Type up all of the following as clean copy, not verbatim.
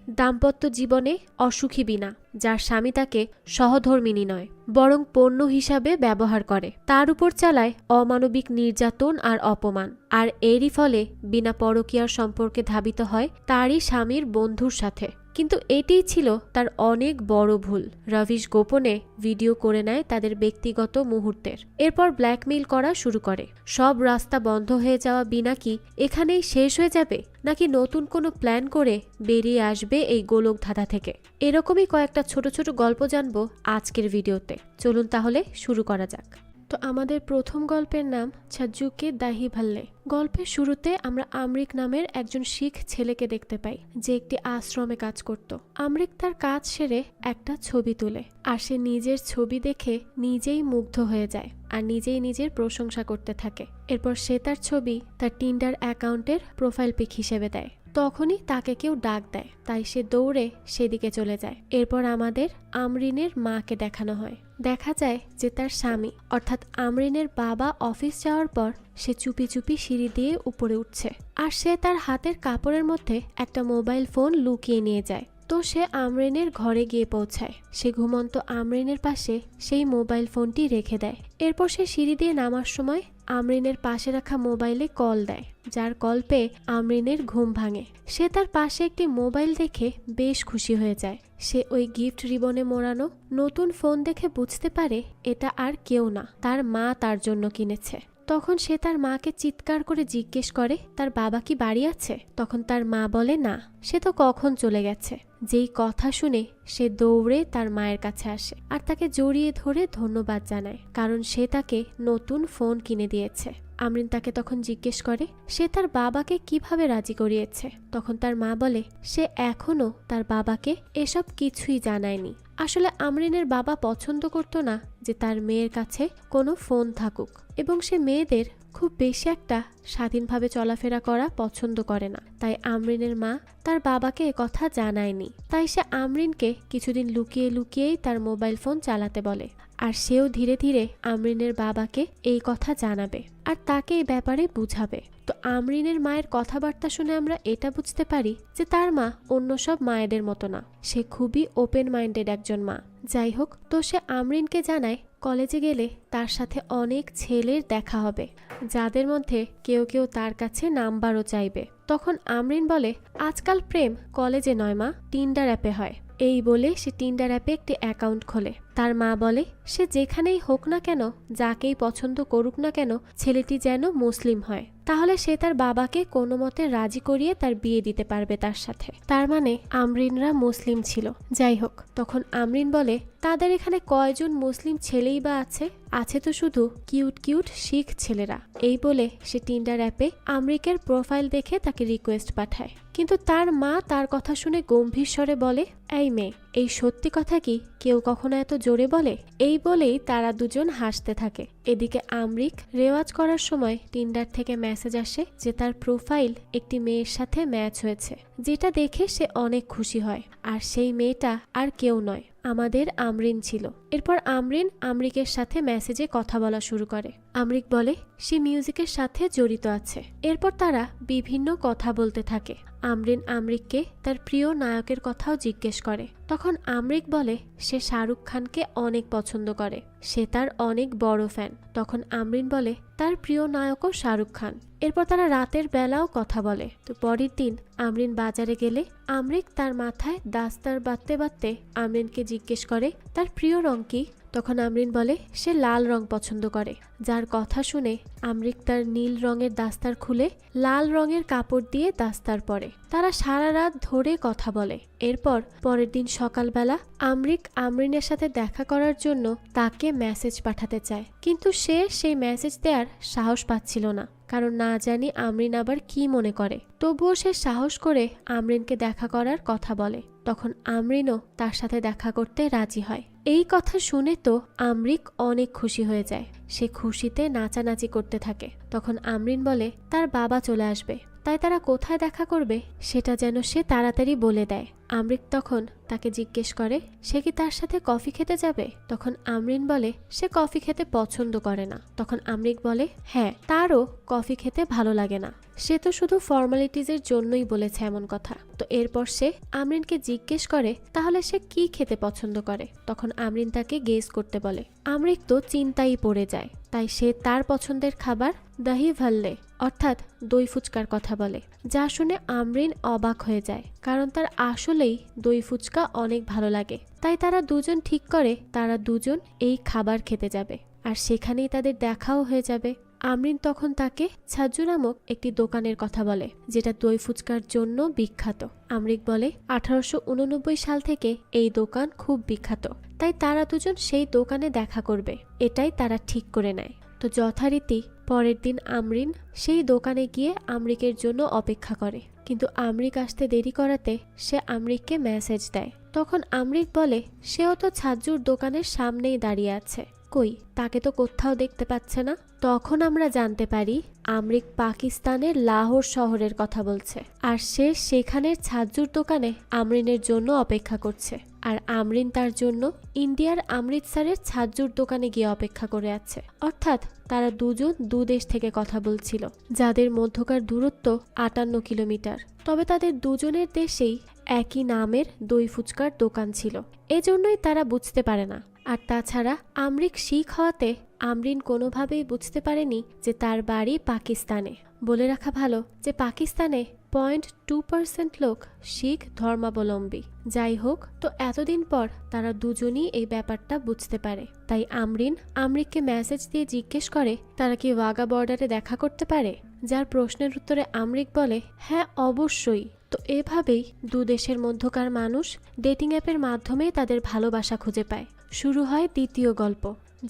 দাম্পত্য জীবনে অসুখী বিনা, যার স্বামী তাকে সহধর্মিণী নয় বরং পণ্য হিসাবে ব্যবহার করে, তার উপর চালায় অমানবিক নির্যাতন আর অপমান। আর এরই ফলে বিনা পরকীয়ার সম্পর্কে ধাবিত হয় তারই স্বামীর বন্ধুর সাথে। কিন্তু এটিই ছিল তার অনেক বড় ভুল। রবিশ গোপনে ভিডিও করে নেয় তাদের ব্যক্তিগত মুহূর্তের। এরপর ব্ল্যাকমেইল করা শুরু করে। সব রাস্তা বন্ধ হয়ে যাওয়া বিনা কি এখানেই শেষ হয়ে যাবে, নাকি নতুন কোনো প্ল্যান করে বেরিয়ে আসবে এই গোলক ধাঁধা থেকে? এরকমই কয়েকটা ছোট ছোট গল্প জানবো আজকের ভিডিওতে। চলুন তাহলে শুরু করা যাক। তো আমাদের প্রথম গল্পের নাম ছাজ্জুকে দাহি ভাল্লে। গল্পের শুরুতে আমরা আমরিক নামের একজন শিখ ছেলেকে দেখতে পাই, যে একটি আশ্রমে কাজ করত। আমরিক তার কাজ সেরে একটা ছবি তুলে, আর সে নিজের ছবি দেখে নিজেই মুগ্ধ হয়ে যায় আর নিজেই নিজের প্রশংসা করতে থাকে। এরপর সে তার ছবি তার টিন্ডার অ্যাকাউন্টের প্রোফাইল পিক হিসেবে দেয়। তখনই তাকে কেউ ডাক দেয়, তাই সে দৌড়ে সেদিকে চলে যায়। এরপর আমাদের আমরিনের মাকে দেখানো হয়। দেখা যায় যে তার স্বামী অর্থাৎ আমরিনের বাবা অফিস যাওয়ার পর সে চুপি চুপি সিঁড়ি দিয়ে উপরে উঠছে, আর সে তার হাতের কাপড়ের মধ্যে একটা মোবাইল ফোন লুকিয়ে নিয়ে যায়। তো সে আমরিনের ঘরে গিয়ে পৌঁছায়। সে ঘুমন্ত আমরিনের পাশে সেই মোবাইল ফোনটি রেখে দেয়। এরপর সে সিঁড়ি দিয়ে নামার সময় আমরিনের পাশে রাখা মোবাইলে কল দেয়, যার কল পেয়ে আমরিনের ঘুম ভাঙে। সে তার পাশে একটি মোবাইল দেখে বেশ খুশি হয়ে যায়। সে ওই গিফট রিবনে মোড়ানো নতুন ফোন দেখে বুঝতে পারে এটা আর কেউ না, তার মা তার জন্য কিনেছে। তখন সে তার মাকে চিৎকার করে জিজ্ঞেস করে তার বাবা কি বাড়ি আছে। তখন তার মা বলে না, সে তো কখন চলে গেছে। যেই কথা শুনে সে দৌড়ে তার মায়ের কাছে আসে আর তাকে জড়িয়ে ধরে ধন্যবাদ জানায়, কারণ সে তাকে নতুন ফোন কিনে দিয়েছে। আমরিন তাকে তখন জিজ্ঞেস করে সে তার বাবাকে কিভাবে রাজি করিয়েছে। তখন তার মা বলে সে এখনো তার বাবাকে এসব কিছুই জানায়নি। আসলে আমরিনের বাবা পছন্দ করতো না যে তার মেয়ের কাছে কোনো ফোন থাকুক, এবং সে মেয়েদের খুব বেশি একটা স্বাধীনভাবে চলাফেরা করা পছন্দ করে না। তাই আমরিনের মা তার বাবাকে কথা জানায়নি। তাই সে আমরিনকে কিছুদিন লুকিয়ে লুকিয়েই তার মোবাইল ফোন চালাতে বলে, আর সেও ধীরে ধীরে আমরিনের বাবাকে এই কথা জানাবে আর তাকে এই ব্যাপারে বুঝাবে। তো আমরিনের মায়ের কথাবার্তা শুনে আমরা এটা বুঝতে পারি যে তার মা অন্য সব মায়েদের মতো না, সে খুবই ওপেন মাইন্ডেড একজন মা। যাই হোক, তো সে আমরিনকে জানায় কলেজে গেলে তার সাথে অনেক ছেলের দেখা হবে, যাদের মধ্যে কেউ কেউ তার কাছে নাম্বারও চাইবে। তখন আমরিন বলে আজকাল প্রেম কলেজে নয় মা, টিন্ডার অ্যাপে হয়। এই বলে সে টিন্ডার অ্যাপে একটি অ্যাকাউন্ট খোলে। তার মা বলে সে যেখানেই হোক না কেন, যাকেই পছন্দ করুক না কেন, ছেলেটি যেন মুসলিম হয়, তাহলে সে তার বাবাকে কোনো মতে রাজি করিয়ে তার বিয়ে দিতে পারবে তার সাথে। তার মানে আমরিনরা মুসলিম ছিল। যাই হোক, তখন আমরিন বলে তাদের এখানে কয়জন মুসলিম ছেলেই বা আছে, আছে তো শুধু কিউট কিউট শিখ ছেলেরা। এই বলে সে টিন্ডার অ্যাপে আমরিকের প্রোফাইল দেখে তাকে রিকোয়েস্ট পাঠায়। কিন্তু তার মা তার কথা শুনে গম্ভীর স্বরে বলে এই মেয়ে, এই সত্যি কথা কি কেউ কখনো এত জোরে বলে? এই বলেই তারা দুজন হাসতে থাকে। এদিকে আমরিক রেওয়াজ করার সময় টিন্ডার থেকে মেসেজ আসে যে তার প্রোফাইল একটি মেয়ের সাথে ম্যাচ হয়েছে, যেটা দেখে সে অনেক খুশি হয়। আর সেই মেয়েটা আর কেউ নয়, আমাদের আমরিন ছিল। এরপর আমরিন আমরিকের সাথে মেসেজে কথা বলা শুরু করে। আমরিক বলে সে মিউজিকের সাথে জড়িত আছে। এরপর তারা বিভিন্ন কথা বলতে থাকে। আমরিন আমরিককে তার প্রিয় নায়কের কথাও জিজ্ঞেস করে। তখন আমরিক বলে সে শাহরুখ খানকে অনেক পছন্দ করে, সে তার অনেক বড় ফ্যান। তখন আমরিন বলে তার প্রিয় নায়কও শাহরুখ খান। এরপর তারা রাতের বেলাও কথা বলে। তো পরের দিন আমরিন বাজারে গেলে আমরিক তার মাথায় দাস্তার বাঁধতে বাঁধতে আমরিনকে জিজ্ঞেস করে তার প্রিয় রং কি। তখন আমরিন বলে সে লাল রং পছন্দ করে, যার কথা শুনে আমরিক তার নীল রঙের দাস্তার খুলে লাল রঙের কাপড় দিয়ে দাস্তার পরে। তারা সারা রাত ধরে কথা বলে। এরপর পরের দিন সকালবেলা আমরিক আমরিনের সাথে দেখা করার জন্য তাকে মেসেজ পাঠাতে চায়, কিন্তু সে সেই মেসেজ দেওয়ার সাহস পাচ্ছিল না, কারণ না জানি আমরিন আবার কি মনে করে। তবুও সে সাহস করে আমরিনকে দেখা করার কথা বলে। তখন আমরিনও তার সাথে দেখা করতে রাজি হয়। এই কথা শুনে তো আমরিক অনেক খুশি হয়ে যায়। সে খুশিতে নাচানাচি করতে থাকে। তখন আমরিন বলে তার বাবা চলে আসবে, তাই তারা কোথায় দেখা করবে সেটা যেন সে তাড়াতাড়ি বলে দেয়। আমরিক তখন তাকে জিজ্ঞেস করে সে কি তার সাথে কফি খেতে যাবে। তখন আমরিন বলে সে কফি খেতে পছন্দ করে না। তখন আমরিক বলে হ্যাঁ, তারও কফি খেতে ভালো লাগে না, সে তো শুধু ফর্মালিটিজের জন্যই বলেছে এমন কথা। তো এরপর সে আমরিনকে জিজ্ঞেস করে তাহলে সে কি খেতে পছন্দ করে। তখন আমরিন তাকে গেস করতে বলে। আমরিক তো চিন্তায় পড়ে যায়, তাই সে তার পছন্দের খাবার দহি ভাল্লে অর্থাৎ দই ফুচকার কথা বলে, যা শুনে আমরিন অবাক হয়ে যায়, কারণ তার আসলেই দই ফুচকা অনেক ভালো লাগে। তাই তারা দুজন ঠিক করে তারা দুজন এই খাবার খেতে যাবে, আর সেখানেই তাদের দেখাও হয়ে যাবে। আমরিন তখন তাকে ছাজ্জু নামক একটি দোকানের কথা বলে, যেটা দই ফুচকার জন্য বিখ্যাত। আমরিক বলে 1889 সাল থেকে এই দোকান খুব বিখ্যাত, তাই তারা দুজন সেই দোকানে দেখা করবে, এটাই তারা ঠিক করে নেয়। তো যথারীতি পরের দিন আমরিন সেই দোকানে গিয়ে আমরিকের জন্য অপেক্ষা করে, কিন্তু আমরিক আসতে দেরি করাতে সে আমরিককে মেসেজ দেয়। তখন আমরিক বলে সেও তো ছাজ্জুর দোকানের সামনেই দাঁড়িয়ে আছে, কই তাকে তো কোথাও দেখতে পাচ্ছে না। তখন আমরা জানতে পারি আমরিক পাকিস্তানের লাহোর শহরের কথা বলছে, আর সে সেখানের ছাজ্জুর দোকানে আমরিনের জন্য অপেক্ষা করছে, আর আমরিন তার জন্য ইন্ডিয়ার অমৃতসরের ছাজ্জুর দোকানে গিয়ে অপেক্ষা করে আছে। অর্থাৎ তারা দুজন দুদেশ থেকে কথা বলছিল, যাদের মধ্যকার দূরত্ব 58 কিলোমিটার। তবে তাদের দুজনের দেশেই একই নামের দই ফুচকার দোকান ছিল, এজন্যই তারা বুঝতে পারে না। আর তাছাড়া আমরিক শিখ হওয়াতে আমরিন কোনোভাবেই বুঝতে পারেনি যে তার বাড়ি পাকিস্তানে। বলে রাখা ভালো যে পাকিস্তানে 0.2% লোক শিখ ধর্মাবলম্বী। যাই হোক, তো এতদিন পর তারা দুজনই এই ব্যাপারটা বুঝতে পারে। তাই আমরিন আমরিককে মেসেজ দিয়ে জিজ্ঞেস করে তারা কি ওয়াগা বর্ডারে দেখা করতে পারে, যার প্রশ্নের উত্তরে আমরিক বলে হ্যাঁ অবশ্যই। তো এভাবেই দু দেশের মধ্যকার মানুষ ডেটিং অ্যাপের মাধ্যমে তাদের ভালোবাসা খুঁজে পায়। শুরু হয় দ্বিতীয় গল্প,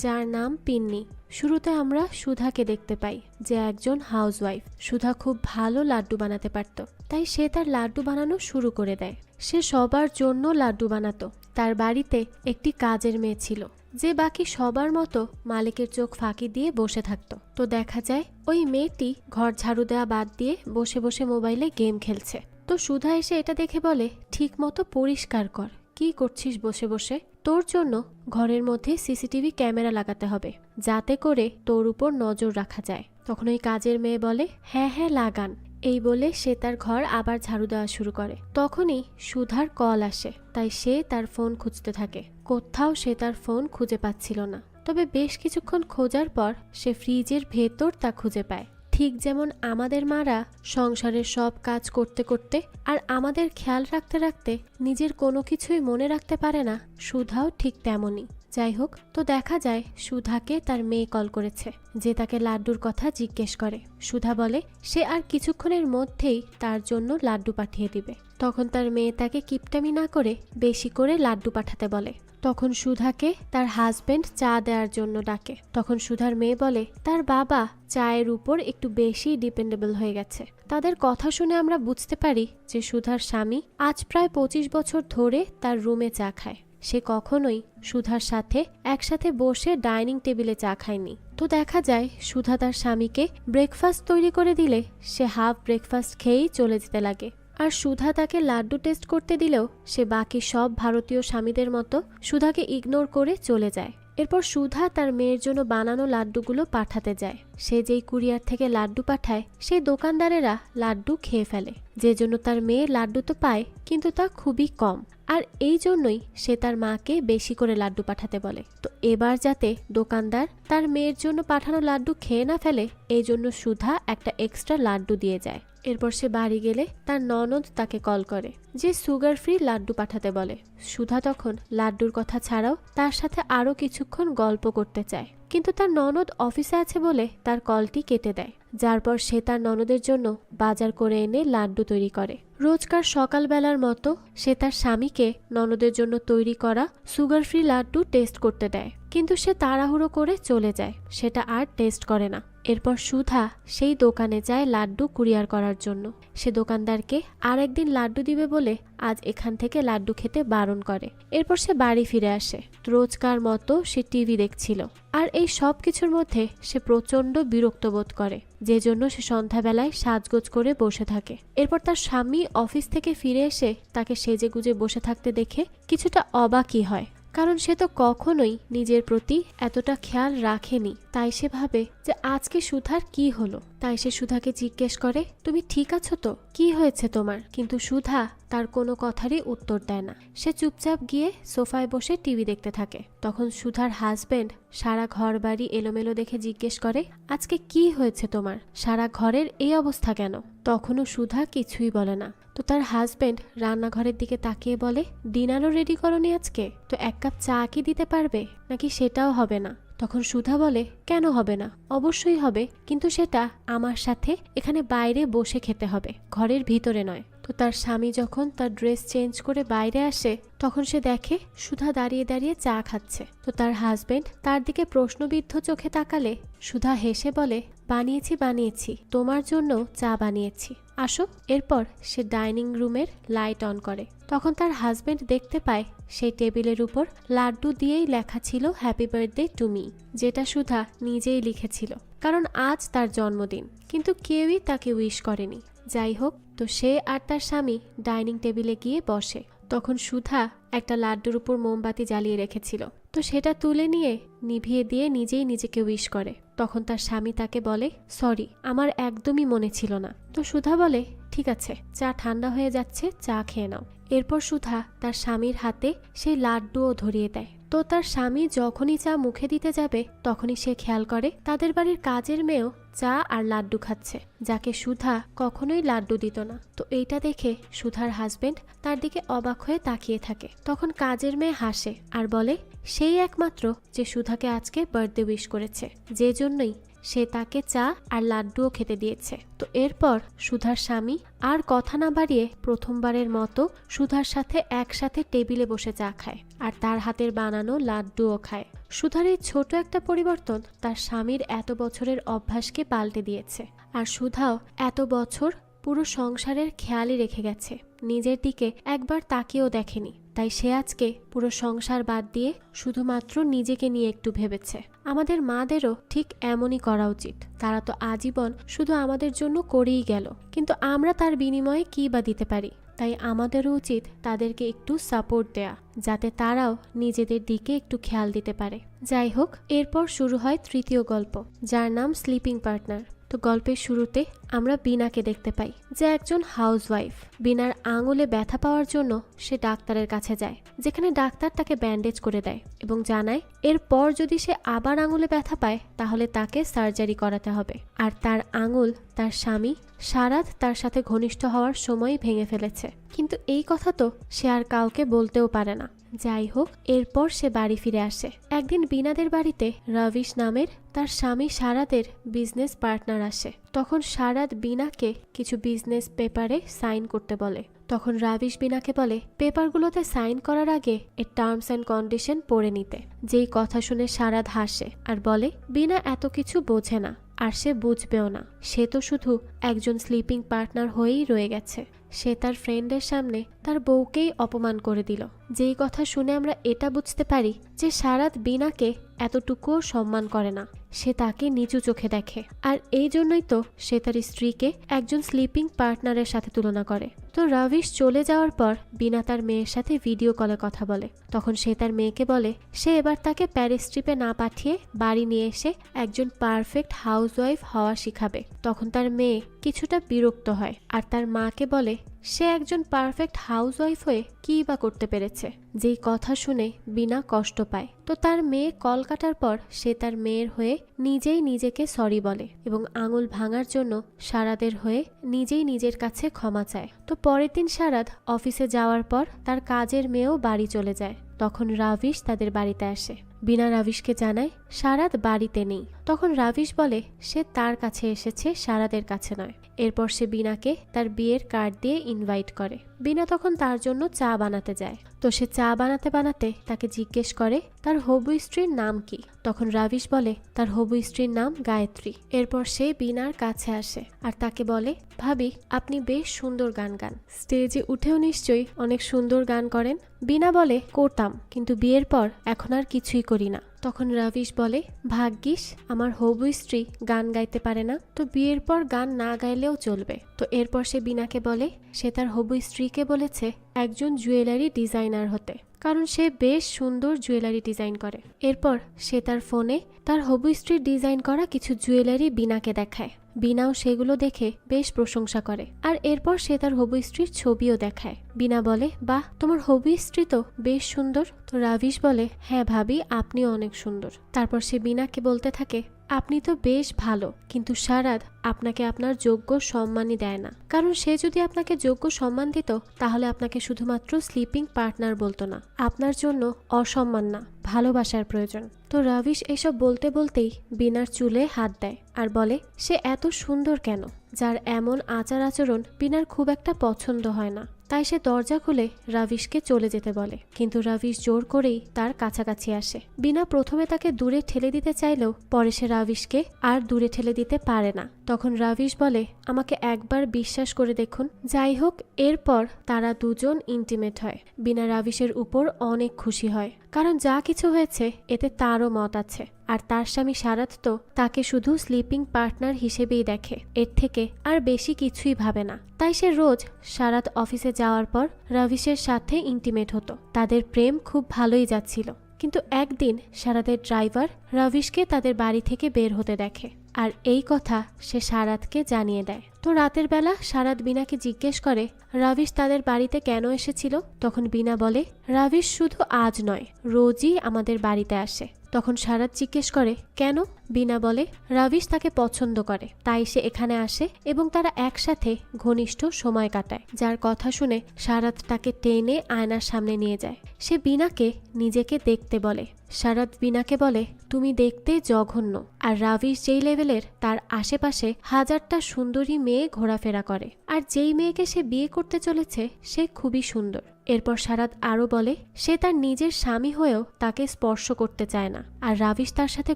যার নাম পিন্নি। শুরুতে আমরা সুধাকে দেখতে পাই, যে একজন হাউসওয়াইফ। সুধা খুব ভালো লাড্ডু বানাতে পারত, তাই সে তার লাড্ডু বানানো শুরু করে দেয়। সে সবার জন্য লাড্ডু বানাতো। তার বাড়িতে একটি কাজের মেয়ে ছিল, যে বাকি সবার মতো মালিকের চোখ ফাঁকি দিয়ে বসে থাকতো। তো দেখা যায় ওই মেয়েটি ঘর ঝাড়ু দেওয়া বাদ দিয়ে বসে বসে মোবাইলে গেম খেলছে। তো সুধা এসে এটা দেখে বলে ঠিক মতো পরিষ্কার কর, কি করছিস বসে বসে? তোর জন্য ঘরের মধ্যে সিসিটিভি ক্যামেরা লাগাতে হবে, যাতে করে তোর উপর নজর রাখা যায়। তখন ওই কাজের মেয়ে বলে হ্যাঁ হ্যাঁ লাগান। এই বলে সে তার ঘর আবার ঝাড়ু দেওয়া শুরু করে। তখনই সুধার কল আসে, তাই সে তার ফোন খুঁজতে থাকে। কোথাও সে তার ফোন খুঁজে পাচ্ছিল না। তবে বেশ কিছুক্ষণ খোঁজার পর সে ফ্রিজের ভেতর তা খুঁজে পায়। ঠিক যেমন আমাদের মারা সংসারের সব কাজ করতে করতে আর আমাদের খেয়াল রাখতে রাখতে নিজের কোনো কিছুই মনে রাখতে পারে না, সুধাও ঠিক তেমনই। যাই হোক, তো দেখা যায় সুধাকে তার মেয়ে কল করেছে, যে তাকে লাড্ডুর কথা জিজ্ঞেস করে। সুধা বলে সে আর কিছুক্ষণের মধ্যেই তার জন্য লাড্ডু পাঠিয়ে দিবে। তখন তার মেয়ে তাকে কিপটামি না করে বেশি করে লাড্ডু পাঠাতে বলে। তখন সুধাকে তার হাজবেন্ড চা দেওয়ার জন্য ডাকে। তখন সুধার মেয়ে বলে তার বাবা চায়ের উপর একটু বেশি ডিপেন্ডেবল হয়ে গেছে। তাদের কথা শুনে আমরা বুঝতে পারি যে সুধার স্বামী আজ প্রায় 25 বছর ধরে তার রুমে চা খায়। সে কখনোই সুধার সাথে একসাথে বসে ডাইনিং টেবিলে চা খায়নি। তো দেখা যায় সুধা তার স্বামীকে ব্রেকফাস্ট তৈরি করে দিলে সে হাফ ব্রেকফাস্ট খেয়েই চলে যেতে লাগে। আর সুধা তাকে লাড্ডু টেস্ট করতে দিলেও সে বাকি সব ভারতীয় স্বামীদের মতো সুধাকে ইগনোর করে চলে যায়। এরপর সুধা তার মেয়ের জন্য বানানো লাড্ডুগুলো পাঠাতে যায়। সে যেই কুরিয়ার থেকে লাড্ডু পাঠায় সেই দোকানদারেরা লাড্ডু খেয়ে ফেলে, যে জন্য তার মেয়ে লাড্ডু তো পায় কিন্তু তা খুবই কম। আর এই জন্যই সে তার মাকে বেশি করে লাড্ডু পাঠাতে বলে। তো এবার যাতে দোকানদার তার মেয়ের জন্য পাঠানো লাড্ডু খেয়ে না ফেলে, এই জন্য সুধা একটা এক্সট্রা লাড্ডু দিয়ে যায়। এরপর সে বাড়ি গেলে তার ননদ তাকে কল করে, যে সুগার ফ্রি লাড্ডু পাঠাতে বলে। সুধা তখন লাড্ডুর কথা ছাড়াও তার সাথে আরো কিছুক্ষণ গল্প করতে চায়, কিন্তু তার ননদ অফিসে আছে বলে তার কলটি কেটে দেয়। যার পর সে তার ননদের জন্য বাজার করে এনে লাড্ডু তৈরি করে। রোজকার সকালবেলার মতো সে তার স্বামীকে ননদের জন্য তৈরি করা সুগার ফ্রি লাড্ডু টেস্ট করতে দেয়, কিন্তু সে তাড়াহুড়ো করে চলে যায়, সেটা আর টেস্ট করে না। এরপর সুধা সেই দোকানে যায় লাড্ডু কুরিয়ার করার জন্য। সে দোকানদারকে আর একদিন লাড্ডু দিবে বলে আজ এখান থেকে লাড্ডু খেতে বারণ করে। এরপর সে বাড়ি ফিরে আসে। রোজকার মতো সে টিভি দেখছিল, আর এই সব কিছুর মধ্যে সে প্রচন্ড বিরক্ত বোধ করে, যে জন্য সে সন্ধ্যাবেলায় সাজগোজ করে বসে থাকে। এরপর তার স্বামী অফিস থেকে ফিরে এসে তাকে সেজেগুজে বসে থাকতে দেখে কিছুটা অবাকই হয়, কারণ সে তো কখনোই নিজের প্রতি এতটা খেয়াল রাখেনি। তাই সে ভাবে যে আজকে সুধার কি হলো। তাই সে সুধাকে জিজ্ঞেস করে, তুমি ঠিক আছো তো, কি হয়েছে তোমার? কিন্তু সুধা তার কোনো কথারই উত্তর দেয় না। সে চুপচাপ গিয়ে সোফায় বসে টিভি দেখতে থাকে। তখন সুধার হাজবেন্ড সারা ঘর বাড়ি এলোমেলো দেখে জিজ্ঞেস করে, আজকে কি হয়েছে তোমার? সারা ঘরের এই অবস্থা কেন? তখনও সুধা কিছুই বলে না। তো তার হাজবেন্ড রান্নাঘরের দিকে তাকিয়ে বলে, ডিনারও রেডি করনি আজকে? তো এক কাপ চা কি দিতে পারবে, নাকি সেটাও হবে না? তখন সুধা বলে, কেন হবে না? অবশ্যই হবে, কিন্তু সেটা আমার সাথে এখানে বাইরে বসে খেতে হবে, ঘরের ভিতরে নয়। তো তার স্বামী যখন তার ড্রেস চেঞ্জ করে বাইরে আসে, তখন সে দেখে সুধা দাঁড়িয়ে দাঁড়িয়ে চা খাচ্ছে। তো তার হাজবেন্ড তার দিকে প্রশ্নবিদ্ধ চোখে তাকালে সুধা হেসে বলে, বানিয়েছি বানিয়েছি, তোমার জন্য চা বানিয়েছি, আসো। এরপর সে ডাইনিং রুমের লাইট অন করে। তখন তার হাজবেন্ড দেখতে পায় সেই টেবিলের উপর লাড্ডু দিয়েই লেখা ছিল হ্যাপি বার্থডে টু মি, যেটা সুধা নিজেই লিখেছিল, কারণ আজ তার জন্মদিন, কিন্তু কেউই তাকে উইশ করেনি। যাই হোক, তো সে আর তার স্বামী ডাইনিং টেবিলে গিয়ে বসে। তখন সুধা একটা লাড্ডুর উপর মোমবাতি জ্বালিয়ে রেখেছিল, তো সেটা তুলে নিয়ে নিভিয়ে দিয়ে নিজেই নিজেকে উইশ করে। তখন তার স্বামী তাকে বলে, সরি, আমার একদমই মনে ছিল না। তো সুধা বলে, ঠিক আছে, চা ঠান্ডা হয়ে যাচ্ছে, চা খেয়ে নাও। এরপর সুধা তার স্বামীর হাতে সেই লাড্ডুও ধরিয়ে দেয়। তো তার স্বামী যখনই চা মুখে দিতে যাবে, তখনই সে খেয়াল করে তাদের বাড়ির কাজের মেয়েও চা আর লাড্ডু খাচ্ছে, যাকে সুধা কখনোই লাড্ডু দিত না। তো এইটা দেখে সুধার হাজবেন্ড তার দিকে অবাক হয়ে তাকিয়ে থাকে। তখন কাজের মেয়ে হাসে আর বলে, সেই একমাত্র যে সুধাকে আজকে বার্থডে উইশ করেছে, যে জন্যই সে তাকে চা আর লাড্ডুও খেতে দিয়েছে। তো এরপর সুধার স্বামী আর কথা না বাড়িয়ে প্রথমবারের মতো সুধার সাথে একসাথে টেবিলে বসে চা খায়, আর তার হাতের বানানো লাড্ডুও খায়। সুধার এই ছোট একটা পরিবর্তন তার স্বামীর এত বছরের অভ্যাসকে পাল্টে দিয়েছে। আর সুধাও এত বছর পুরো সংসারের খেয়ালই রেখে গেছে, নিজের দিকে একবার তাকিয়েও দেখেনি। তাই সে আজকে পুরো সংসার বাদ দিয়ে শুধুমাত্র নিজেকে নিয়ে একটু ভেবেছে। আমাদের মাদেরও ঠিক এমনই করা উচিত। তারা তো আজীবন শুধু আমাদের জন্য করেই গেল, কিন্তু আমরা তার বিনিময়ে কি বা দিতে পারি? তাই আমাদেরও উচিত তাদেরকে একটু সাপোর্ট দেয়া, যাতে তারাও নিজেদের দিকে একটু খেয়াল দিতে পারে। যাই হোক, এরপর শুরু হয় তৃতীয় গল্প, যার নাম স্লিপিং পার্টনার। তো গল্পের শুরুতে আমরা বিনাকে দেখতে পাই, যে একজন হাউসওয়াইফ। বিনার আঙুলে ব্যথা পাওয়ার জন্য সে ডাক্তারের কাছে যায়, যেখানে ডাক্তার তাকে ব্যান্ডেজ করে দেয় এবং জানায় এরপর যদি সে আবার আঙুলে ব্যথা পায় তাহলে তাকে সার্জারি করাতে হবে। আর তার আঙুল তার স্বামী সারাদ তার সাথে ঘনিষ্ঠ হওয়ার সময় ভেঙে ফেলেছে, কিন্তু এই কথা তো সে আর কাউকে বলতেও পারে না। যাই হোক, এরপর সে বাড়ি ফিরে আসে। একদিন বিনাদের বাড়িতে রবিশ নামের তার স্বামী সারাদের বিজনেস পার্টনার আসে। তখন সারাদ বিনাকে কিছু বিজনেস পেপারে সাইন করতে বলে। তখন রাবিশ বিনাকে বলে পেপারগুলোতে সাইন করার আগে এর টার্মস অ্যান্ড কন্ডিশন পড়ে নিতে। যেই কথা শুনে সারাদ হাসে আর বলে বিনা এত কিছু বোঝে না, আর সে বুঝবেও না। সে তো শুধু একজন স্লিপিং পার্টনার হয়েই রয়ে গেছে। সে তার ফ্রেন্ডের সামনে তার বউকেই অপমান করে দিল। যেই কথা শুনে আমরা এটা বুঝতে পারি যে সারাদ বিনাকে এতটুকুও সম্মান করে না, সে তাকে নিচু চোখে দেখে। আর এই জন্যই তো সে তার স্ত্রীকে একজন স্লিপিং পার্টনারের সাথে তুলনা করে। তো রবিশ চলে যাওয়ার পর বিনা তার মেয়ের সাথে ভিডিও কলে কথা বলে। তখন সে তার মেয়েকে বলে সে এবার তাকে প্যারিস ট্রিপে না পাঠিয়ে বাড়ি নিয়ে এসে একজন পারফেক্ট হাউসওয়াইফ হওয়া শিখাবে। তখন তার মেয়ে কিছুটা বিরক্ত হয় আর তার মাকে বলে সে একজন পারফেক্ট হাউসওয়াইফ হয়ে কী বা করতে পেরেছে। যেই কথা শুনে বিনা কষ্ট পায়। তো তার মেয়ে কল কাটার পর সে তার মেয়ের হয়ে নিজেই নিজেকে সরি বলে এবং আঙুল ভাঙার জন্য সারাদের হয়ে নিজেই নিজের কাছে ক্ষমা চায়। তো পরের দিন সারাদ অফিসে যাওয়ার পর তার কাজের মেয়েও বাড়ি চলে যায়। তখন রাবিশ তাদের বাড়িতে আসে। বিনা রাবিশকে জানায় সারাদ বাড়িতে নেই। তখন রাবিশ বলে সে তার কাছে এসেছে, সারাদের কাছে নয়। এরপর সে বিনাকে তার বিয়ের কার্ড দিয়ে ইনভাইট করে। বিনা তখন তার জন্য চা বানাতে যায়। তো তো সে চা বানাতে বানাতে তাকে জিজ্ঞেস করে তার হবু স্ত্রীর নাম কি। তখন রাবিশ বলে তার হবু স্ত্রীর নাম গায়ত্রী। এরপর সে বিনার কাছে আসে আর তাকে বলে, ভাবি আপনি বেশ সুন্দর গান গান, স্টেজে উঠেও নিশ্চয়ই অনেক সুন্দর গান করেন। বিনা বলে, করতাম, কিন্তু বিয়ের পর এখন আর কিছুই করি না। তখন রাবিশ বলে, ভাগ্যিস আমার হবু স্ত্রী গান গাইতে পারে না, তো বিয়ের পর গান না গাইলেও চলবে। তো এরপর সে বিনাকে বলে সে তার হবু স্ত্রীকে বলেছে একজন জুয়েলারি ডিজাইনার হতে, কারণ সে বেশ সুন্দর জুয়েলারি ডিজাইন করে। এরপর সে তার ফোনে তার হবু স্ত্রীর ডিজাইন করা কিছু জুয়েলারি বিনাকে দেখায়। বিনাও সেগুলো দেখে বেশ প্রশংসা করে, আর এরপর সে তার হবু স্ত্রীর ছবিও দেখায়। বিনা বলে, বাহ, তোমার হবু স্ত্রী তো বেশ সুন্দর। তো রাবিশ বলে, হ্যাঁ ভাবি, আপনিও অনেক সুন্দর। তারপর সে বিনাকে বলতে থাকে, আপনি তো বেশ ভালো, কিন্তু সারাদ আপনাকে আপনার যোগ্য সম্মানই দেয় না, কারণ সে যদি আপনাকে যোগ্য সম্মান দিত তাহলে আপনাকে শুধুমাত্র স্লিপিং পার্টনার বলতো না। আপনার জন্য অসম্মান না, ভালোবাসার প্রয়োজন। তো রাবিশ এসব বলতে বলতেই বিনার চুলে হাত দেয় আর বলে সে এত সুন্দর কেন, যার এমন আচার আচরণ বিনার খুব একটা পছন্দ হয় না। তাই সে দরজা খুলে রাবিশকে চলে যেতে বলে, কিন্তু রাবিশ জোর করেই তার কাছাকাছি আসে। বিনা প্রথমে তাকে দূরে ঠেলে দিতে চাইলেও পরে সে রাবিশকে আর দূরে ঠেলে দিতে পারে না। তখন রাবিশ বলে, আমাকে একবার বিশ্বাস করে দেখুন। যাই হোক, এরপর তারা দুজন ইন্টিমেট হয়। বিনা রাবিশের উপর অনেক খুশি হয়, কারণ যা কিছু হয়েছে এতে তারও মত আছে, আর তার স্বামী সারাদ তো তাকে শুধু স্লিপিং পার্টনার হিসেবেই দেখে, এর থেকে আর বেশি কিছুই ভাবে না। তাই সে রোজ সারাদ অফিসে যাওয়ার পর রাবিশের সাথে ইন্টিমেট হতো। তাদের প্রেম খুব ভালোই যাচ্ছিল, কিন্তু একদিন সারাদের ড্রাইভার রাবিশকে তাদের বাড়ি থেকে বের হতে দেখে, আর এই কথা সে সারাদকে জানিয়ে দেয়। তো রাতের বেলা সারাদ বিনাকে জিজ্ঞেস করে রাবিশ তাদের বাড়িতে কেন এসেছিল। তখন বিনা বলে, রাবিশ শুধু আজ নয়, রোজই আমাদের বাড়িতে আসে। তখন সারাদ জিজ্ঞেস করে কেন। বিনা বলে, রাবিশ তাকে পছন্দ করে, তাই সে এখানে আসে এবং তারা একসাথে ঘনিষ্ঠ সময় কাটায়। যার কথা শুনে সারাদ তাকে টেনে আয়নার সামনে নিয়ে যায়। সে বিনাকে নিজেকে দেখতে বলে। সারাদ বিনাকে বলে, তুমি দেখতে জঘন্য, আর রাবিশ যেই লেভেলের তার আশেপাশে হাজারটা সুন্দরী মেয়ে ঘোরাফেরা করে, আর যেই মেয়েকে সে বিয়ে করতে চলেছে সে খুবই সুন্দর। এরপর সারাদ আরও বলে সে তার নিজের স্বামী হয়েও তাকে স্পর্শ করতে চায় না, আর রাবিশ তার সাথে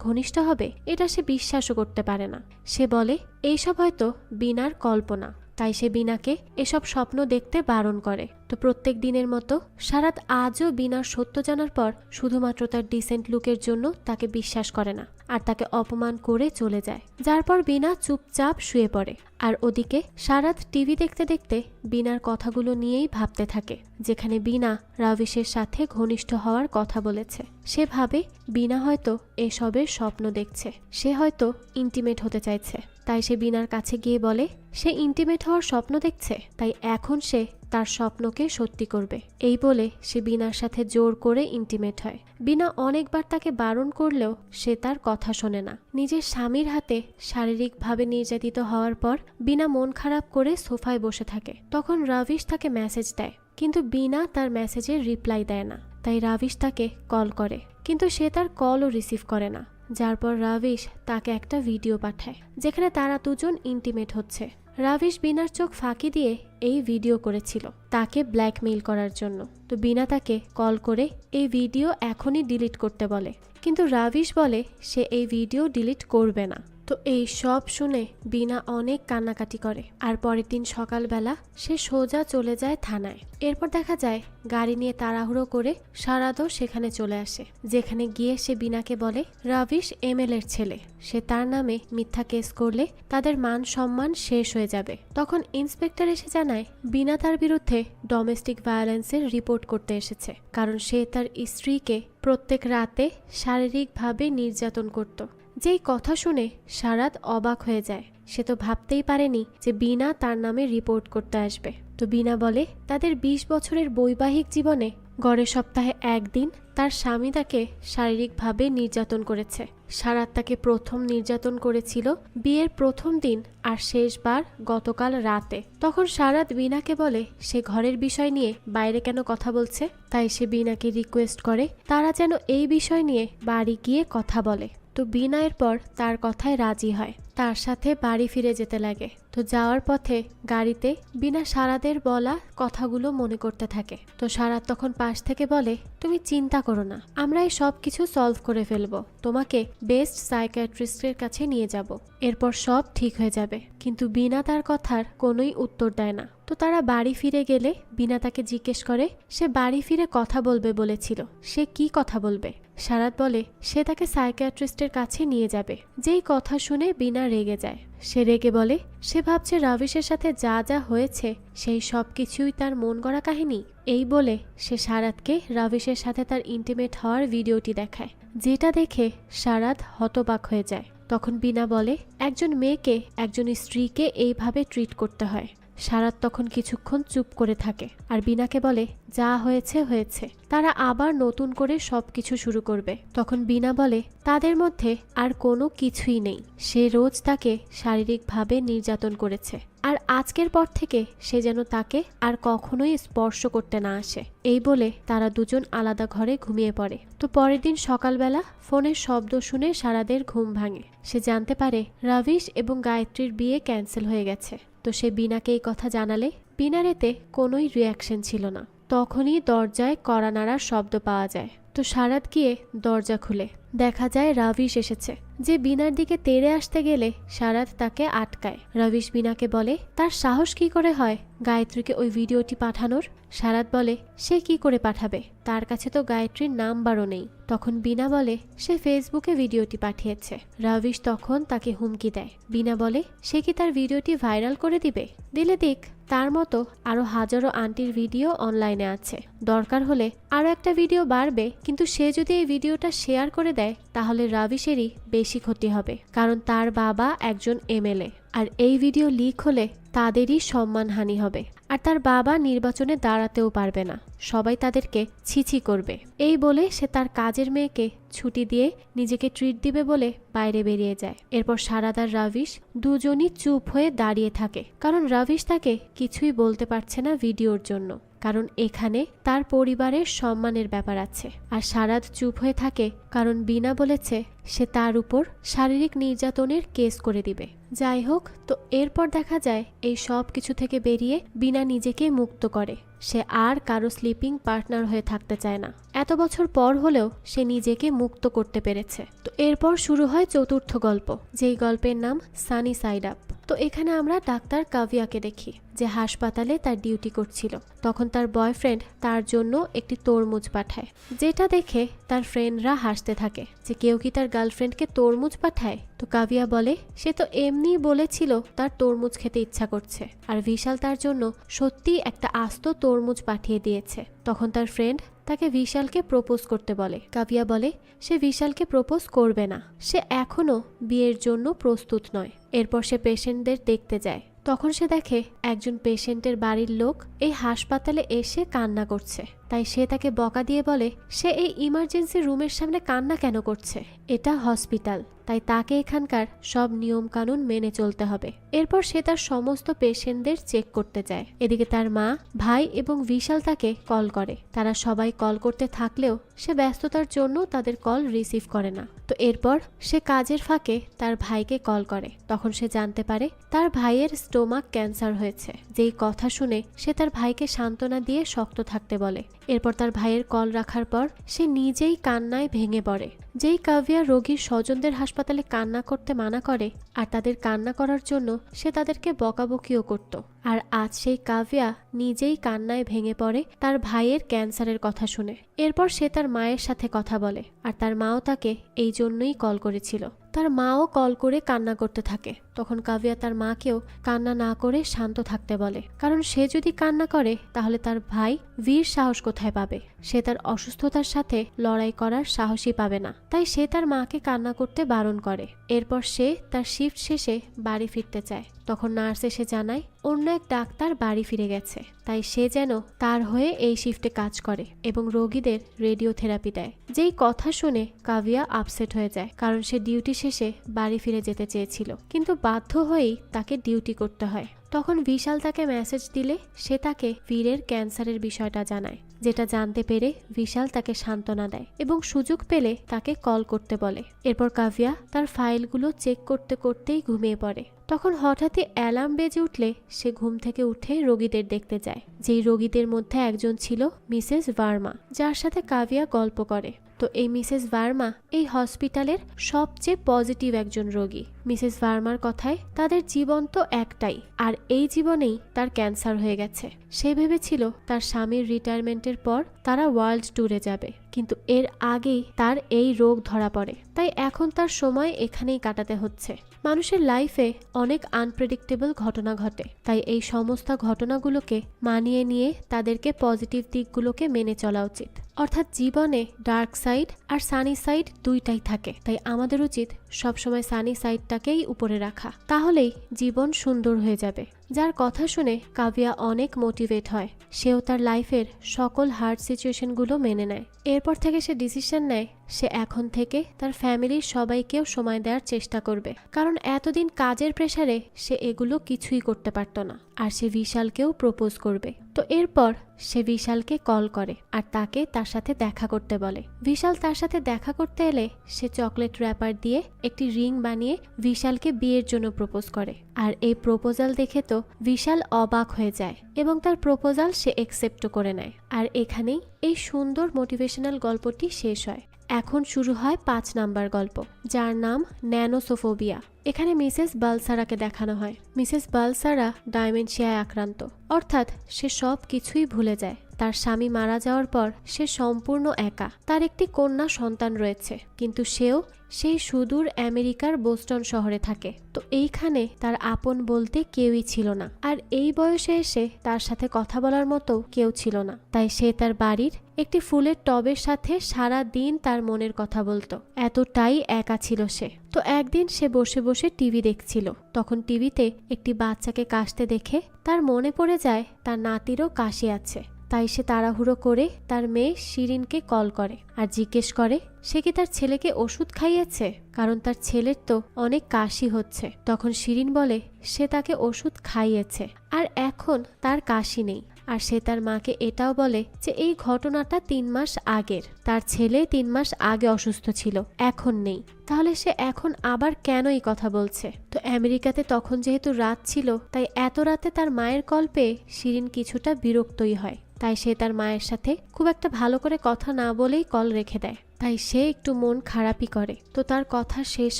ঘনিষ্ঠ হবে এটা সে বিশ্বাসও করতে পারে না। সে বলে এইসব হয়তো বিনার কল্পনা, তাই সে বিনাকে এসব স্বপ্ন দেখতে বারণ করে। তো প্রত্যেক দিনের মতো সারাদ আজও বিনার সত্য জানার পর শুধুমাত্র তার ডিসেন্ট লুকের জন্য তাকে বিশ্বাস করে না, আর তাকে অপমান করে চলে যায়। যার পর বিনা চুপচাপ শুয়ে পড়ে, আর ওদিকে সারাদ টিভি দেখতে দেখতে বিনার কথাগুলো নিয়েই ভাবতে থাকে, যেখানে বিনা রাবিশের সাথে ঘনিষ্ঠ হওয়ার কথা বলেছে। সে ভাবে বিনা হয়তো এসবের স্বপ্ন দেখছে, সে হয়তো ইন্টিমেট হতে চাইছে। তাই সে বিনার কাছে গিয়ে বলে সে ইন্টিমেট হওয়ার স্বপ্ন দেখছে, তাই এখন সে তার স্বপ্নকে সত্যি করবে। এই বলে সে বিনার সাথে জোর করে ইন্টিমেট হয়। বিনা অনেকবার তাকে বারণ করলেও সে তার কথা শোনে না। নিজের স্বামীর হাতে শারীরিকভাবে নির্যাতিত হওয়ার পর বিনা মন খারাপ করে সোফায় বসে থাকে। তখন রাবিশ তাকে মেসেজ দেয়, কিন্তু বিনা তার মেসেজের রিপ্লাই দেয় না। তাই রাবিশ তাকে কল করে, কিন্তু সে তার কলও রিসিভ করে না। যার পর রাবিশ তাকে একটা ভিডিও পাঠায়, যেখানে তারা দুজন ইন্টিমেট হচ্ছে। রাবিশ বিনার চোখ ফাঁকি দিয়ে এই ভিডিও করেছিল তাকে ব্ল্যাকমেইল করার জন্য। তো বিনা তাকে কল করে এই ভিডিও এখনই ডিলিট করতে বলে, কিন্তু রাবিশ বলে সে এই ভিডিও ডিলিট করবে না। তো এই সব শুনে বিনা অনেক কান্নাকাটি করে, আর পরের দিন সকালবেলা সে সোজা চলে যায় থানায়। এরপর দেখা যায় গাড়ি নিয়ে তাড়াহুড়ো করে সারাদও সেখানে চলে আসে, যেখানে গিয়ে সে বিনাকে বলে রাবিশ এমএলএর ছেলে, সে তার নামে মিথ্যা কেস করলে তাদের মান সম্মান শেষ হয়ে যাবে। তখন ইন্সপেক্টর এসে জানায় বিনা তার বিরুদ্ধে ডোমেস্টিক ভায়োলেন্সের রিপোর্ট করতে এসেছে, কারণ সে তার স্ত্রীকে প্রত্যেক রাতে শারীরিকভাবে নির্যাতন করত। যেই কথা শুনে সারাদ অবাক হয়ে যায়, সে তো ভাবতেই পারেনি যে বিনা তার নামে রিপোর্ট করতে আসবে। তো বিনা বলে তাদের 20 বছরের বৈবাহিক জীবনে গড়ে সপ্তাহে একদিন তার স্বামী তাকে শারীরিকভাবে নির্যাতন করেছে। সারাদ তাকে প্রথম নির্যাতন করেছিল বিয়ের প্রথম দিন, আর শেষবার গতকাল রাতে। তখন সারাদ বিনাকে বলে সে ঘরের বিষয় নিয়ে বাইরে কেন কথা বলছে, তাই সে বিনাকে রিকোয়েস্ট করে তারা যেন এই বিষয় নিয়ে বাড়ি গিয়ে কথা বলে। তো বিনা এরপর তার কথায় রাজি হয়। তার সাথে বাড়ি ফিরে যেতে লাগে। তো যাওয়ার পথে গাড়িতে বিনা সারাদের বলা কথাগুলো মনে করতে থাকে। তো সারাদ তখন পাশ থেকে বলে, তুমি চিন্তা করো না, আমরা এই সব কিছু সলভ করে ফেলবো, তোমাকে বেস্ট সাইকিয়াট্রিস্টের কাছে নিয়ে যাব, এরপর সব ঠিক হয়ে যাবে। কিন্তু বিনা তার কথার কোনোই উত্তর দেয় না। তো তারা বাড়ি ফিরে গেলে বিনা তাকে জিজ্ঞেস করে সে বাড়ি ফিরে কথা বলবে বলেছিল, সে কি কথা বলবে। সারাদ বলে সে তাকে সাইকিয়াট্রিস্টের কাছে নিয়ে যাবে। যেই কথা শুনে বিনা রেগে যায়। সে রেগে বলে সে ভাবছে রাভিশের সাথে যা যা হয়েছে সেই সব কিছুই তার মন গড়া কাহিনী। এই বলে সে সারাদকে রাভিশের সাথে তার ইন্টিমেট হওয়ার ভিডিওটি দেখায়, যেটা দেখে সারাদ হতবাক হয়ে যায়। তখন বিনা বলে একজন মেয়েকে একজন স্ত্রীকে এইভাবে ট্রিট করতে হয়। সারাদ তখন কিছুক্ষণ চুপ করে থাকে আর বিনাকে বলে যা হয়েছে হয়েছে, তারা আবার নতুন করে সবকিছু শুরু করবে। তখন বিনা বলে তাদের মধ্যে আর কোনো কিছুই নেই, সে রোজ তাকে শারীরিকভাবে নির্যাতন করেছে আর আজকের পর থেকে সে যেন তাকে আর কখনোই স্পর্শ করতে না আসে। এই বলে তারা দুজন আলাদা ঘরে ঘুমিয়ে পড়ে। তো পরের দিন সকালবেলা ফোনের শব্দ শুনে সারাদের ঘুম ভাঙে। সে জানতে পারে রাভিশ এবং গায়ত্রীর বিয়ে ক্যান্সেল হয়ে গেছে। তো সে বিনাকে এই কথা জানালে বিনার এতে কোনোই রিয়াকশন ছিল না। তখনই দরজায় কড়া নাড়ার শব্দ পাওয়া যায়। তো সারাদ গিয়ে দরজা খুলে দেখা যায় রাভিশ এসেছে। যে বিনার দিকে তেড়ে আসতে গেলে সারাদ তাকে আটকায়। রাভিশ বিনাকে বলে তার সাহস কি করে হয় গায়ত্রীকে ওই ভিডিওটি পাঠানোর। সারাদ বলে সে কি করে পাঠাবে, তার কাছে তো গায়ত্রীর নাম্বারও নেই। তখন বিনা বলে সে ফেসবুকে ভিডিওটি পাঠিয়েছে। রাভিশ তখন তাকে হুমকি দেয়। বিনা বলে সে কি তার ভিডিওটি ভাইরাল করে দিবে, দিলে দিক, তার মতো আরো হাজারো আন্টির ভিডিও অনলাইনে আছে, দরকার হলে আরো একটা ভিডিও বাড়বে, কিন্তু সে যদি এই ভিডিওটা শেয়ার করে দেয় তাহলে রাভিশেরই বেশি ক্ষতি হবে, কারণ তার বাবা একজন এমএলএ আর এই ভিডিও লিক হলে তাদেরই সম্মানহানি হবে। আর তার বাবা নির্বাচনে দাঁড়াতেও পারবে না, সবাই তাদেরকে ছিছি করবে। এই বলে সে তার কাজের মেয়েকে ছুটি দিয়ে নিজেকে ট্রিট দিবে বলে বাইরে বেরিয়ে যায়। এরপর সারাদ আর রাভিশ দুজনই চুপ হয়ে দাঁড়িয়ে থাকে, কারণ রাভিশ তাকে কিছুই বলতে পারছে না ভিডিওর জন্য, কারণ এখানে তার পরিবারের সম্মানের ব্যাপার আছে। আর সারাদ চুপ হয়ে থাকে কারণ বিনা বলেছে সে তার উপর শারীরিক নির্যাতনের কেস করে দিবে। যাই হোক, তো এরপর দেখা যায় এই সব কিছু থেকে বেরিয়ে বিনা নিজেকে মুক্ত করে। সে আর কারো স্লিপিং পার্টনার হয়ে থাকতে চায় না। এত বছর পর হলেও সে নিজেকে মুক্ত করতে পেরেছে। তো এরপর শুরু হয় চতুর্থ গল্প, যেই গল্পের নাম সানি সাইড আপ। তো এখানে আমরা ডাক্তার কাভিয়াকে দেখি, যে হাসপাতালে তার ডিউটি করছিল। তখন তার বয়ফ্রেন্ড তার জন্য একটি তরমুজ পাঠায়, যেটা দেখে তার ফ্রেন্ডরা হাসতে থাকে যে কেউ কি তার গার্লফ্রেন্ডকে তরমুজ পাঠায়। তো কাভিয়া বলে সে তো এমনি বলেছিল তার তরমুজ খেতে ইচ্ছা করছে, আর বিশাল তার জন্য সত্যি একটা আস্ত তরমুজ পাঠিয়ে দিয়েছে। তখন তার ফ্রেন্ড তাকে বিশালকে প্রপোজ করতে বলে। কাভিয়া বলে সে বিশালকে প্রপোজ করবে না, সে এখনো বিয়ের জন্য প্রস্তুত নয়। এরপর সে পেশেন্টদের দেখতে যায়। তখন সে দেখে একজন পেশেন্টের বাড়ির লোক এই হাসপাতালে এসে কান্না করছে। তাই সে তাকে বকা দিয়ে বলে সে এই ইমার্জেন্সি রুমের সামনে কান্না কেন করছে, এটা হসপিটাল, তাই তাকে এখানকার সব নিয়ম কানুন মেনে চলতে হবে। এরপর সে তার সমস্ত পেশেন্টদের চেক করতে যায়। এদিকে তার মা, ভাই এবং বিশাল তাকে কল করে। তারা সবাই কল করতে থাকলেও সে ব্যস্ততার জন্য তাদের কল রিসিভ করে না। তো এরপর সে কাজের ফাঁকে তার ভাইকে কল করে। তখন সে জানতে পারে তার ভাইয়ের স্টোমাক ক্যান্সার হয়েছে। যেই কথা শুনে সে তার ভাইকে সান্ত্বনা দিয়ে শক্ত থাকতে বলে। এরপর তার ভাইয়ের কল রাখার পর সে নিজেই কান্নায় ভেঙে পড়ে। যেই কাভিয়া রোগীর স্বজনদের হাসপাতালে কান্না করতে মানা করে আর তাদের কান্না করার জন্য সে তাদেরকে বকাবকিও করত। আর আজ সেই কাভিয়া নিজেই কান্নায় ভেঙে পড়ে তার ভাইয়ের ক্যান্সারের কথা শুনে। এরপর সে তার মায়ের সাথে কথা বলে, আর তার মাও তাকে এই জন্যই কল করেছিল। তার মাও কল করে কান্না করতে থাকে। তখন কাভিয়া তার মাকেও কান্না না করে শান্ত থাকতে বলে, কারণ সে যদি কান্না করে তাহলে তার ভাই বীর সাহস কোথায় পাবে, সে তার অসুস্থতার সাথে লড়াই করার সাহসই পাবে না। তাই সে তার মাকে কান্না করতে বারণ করে। এরপর সে তার শিফট শেষে বাড়ি ফিরতে চায়। তখন নার্স এসে জানায় অন্য এক ডাক্তার বাড়ি ফিরে গেছে, তাই সে যেন তার হয়ে এই শিফটে কাজ করে এবং রোগীদের রেডিও থেরাপি দেয়। যেই কথা শুনে কাভিয়া আপসেট হয়ে যায়, কারণ সে ডিউটি শেষে বাড়ি ফিরে যেতে চেয়েছিল, কিন্তু বাধ্য হয়েই তাকে ডিউটি করতে হয়। তখন বিশাল তাকে মেসেজ দিলে সে তাকে বীরের ক্যান্সারের বিষয়টা জানায়। যেটা জানতে পেরে বিশাল তাকে সান্ত্বনা দেয় এবং সুযোগ পেলে তাকে কল করতে বলে। এরপর কাভিয়া তার ফাইলগুলো চেক করতে করতেই ঘুমিয়ে পড়ে। তখন হঠাৎই অ্যালার্ম বেজে উঠলে সে ঘুম থেকে উঠে রোগীদের দেখতে যায়। যেই রোগীদের মধ্যে একজন ছিল মিসেস ভার্মা, যার সাথে কাভিয়া গল্প করে। তো এই মিসেস ভার্মা এই হসপিটালের সবচেয়ে পজিটিভ একজন রোগী। মিসেস ভার্মার কথায় তাদের জীবন তো একটাই, আর এই জীবনেই তার ক্যান্সার হয়ে গেছে। সে ভেবেছিল তার স্বামীর রিটায়ারমেন্টের পর তারা ওয়ার্ল্ড ট্যুরে যাবে, কিন্তু এর আগেই তার এই রোগ ধরা পড়ে। তাই এখন তার সময় এখানেই কাটাতে হচ্ছে। মানুষের লাইফে অনেক আনপ্রেডিক্টেবল ঘটনা ঘটে, তাই এই সমস্ত ঘটনাগুলোকে মানিয়ে নিয়ে তাদেরকে পজিটিভ দিকগুলোকে মেনে চলা উচিত। অর্থাৎ জীবনে ডার্ক সাইড আর সানি সাইড দুইটাই থাকে, তাই আমাদের উচিত সবসময় সানি সাইডটাকেই উপরে রাখা, তাহলেই জীবন সুন্দর হয়ে যাবে। যার কথা শুনে কাভিয়া অনেক মোটিভেট হয়। সেও তার লাইফের সকল হার্ড সিচুয়েশনগুলো মেনে নেয়। এরপর থেকে সে ডিসিশন নেয় সে এখন থেকে তার ফ্যামিলির সবাইকেও সময় দেওয়ার চেষ্টা করবে, কারণ এতদিন কাজের প্রেসারে সে এগুলো কিছুই করতে পারত না। আর সে বিশালকেও প্রপোজ করবে। তো এরপর সে বিশালকে কল করে আর তাকে তার সাথে দেখা করতে বলে। বিশাল তার সাথে দেখা করতে এলে সে চকলেট র্যাপার দিয়ে একটি রিং বানিয়ে বিশালকে বিয়ের জন্য প্রপোজ করে। আর এই প্রপোজাল দেখে তো বিশাল অবাক হয়ে যায় এবং তার প্রপোজাল সে একসেপ্টও করে নেয়। আর এখানেই এই সুন্দর মোটিভেশনাল গল্পটি শেষ হয়। এখন শুরু হয় 5 নাম্বার গল্প, যার নাম ন্যানোসোফোবিয়া। এখানে মিসেস বালসারাকে দেখানো হয়। মিসেস বালসারা ডাইমেনশিয়ায় আক্রান্ত, অর্থাৎ সে সব কিছুই ভুলে যায়। তার স্বামী মারা যাওয়ার পর সে সম্পূর্ণ একা। তার একটি কন্যা সন্তান রয়েছে, কিন্তু সেও সেই সুদূর আমেরিকার বোস্টন শহরে থাকে। তো এইখানে তার আপন বলতে কেউই ছিল না, আর এই বয়সে এসে তার সাথে কথা বলার মতো কেউ ছিল না। তাই সে তার বাড়ির একটি ফুলের টবের সাথে সারা দিন তার মনের কথা বলতো, এতটাই একা ছিল সে। তো একদিন সে বসে বসে টিভি দেখছিল, তখন টিভিতে একটি বাচ্চাকে কাশতে দেখে তার মনে পড়ে যায় তার নাতিরও কাশি আছে। তাই সে তাড়াহুড়ো করে তার মেয়ে শিরিনকে কল করে আর জিজ্ঞেস করে সে কি তার ছেলেকে ওষুধ খাইয়েছে, কারণ তার ছেলের তো অনেক কাশি হচ্ছে। তখন শিরিন বলে সে তাকে ওষুধ খাইয়েছে আর এখন তার কাশি নেই। আর সে তার মাকে এটাও বলে যে এই ঘটনাটা 3 মাস আগের, তার ছেলে 3 মাস আগে অসুস্থ ছিল, এখন নেই। তাহলে সে এখন আবার কেন এই কথা বলছে? তো আমেরিকাতে তখন যেহেতু রাত ছিল, তাই এত রাতে তার মায়ের কল পেয়ে শিরিন কিছুটা বিরক্তই হয়। তাই সে তার মায়ের সাথে খুব একটা ভালো করে কথা না বলেই কল রেখে দেয়। তাই সে একটু মন খারাপই করে। তো তার কথা শেষ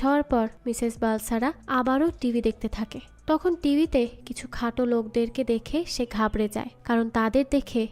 হওয়ার পর মিসেস বালসারা আবারও টিভি দেখতে থাকে। তখন টিভিতে কিছু খাটো লোকদেরকে দেখে সে ঘাবড়ে যায়, কারণ তাদের দেখে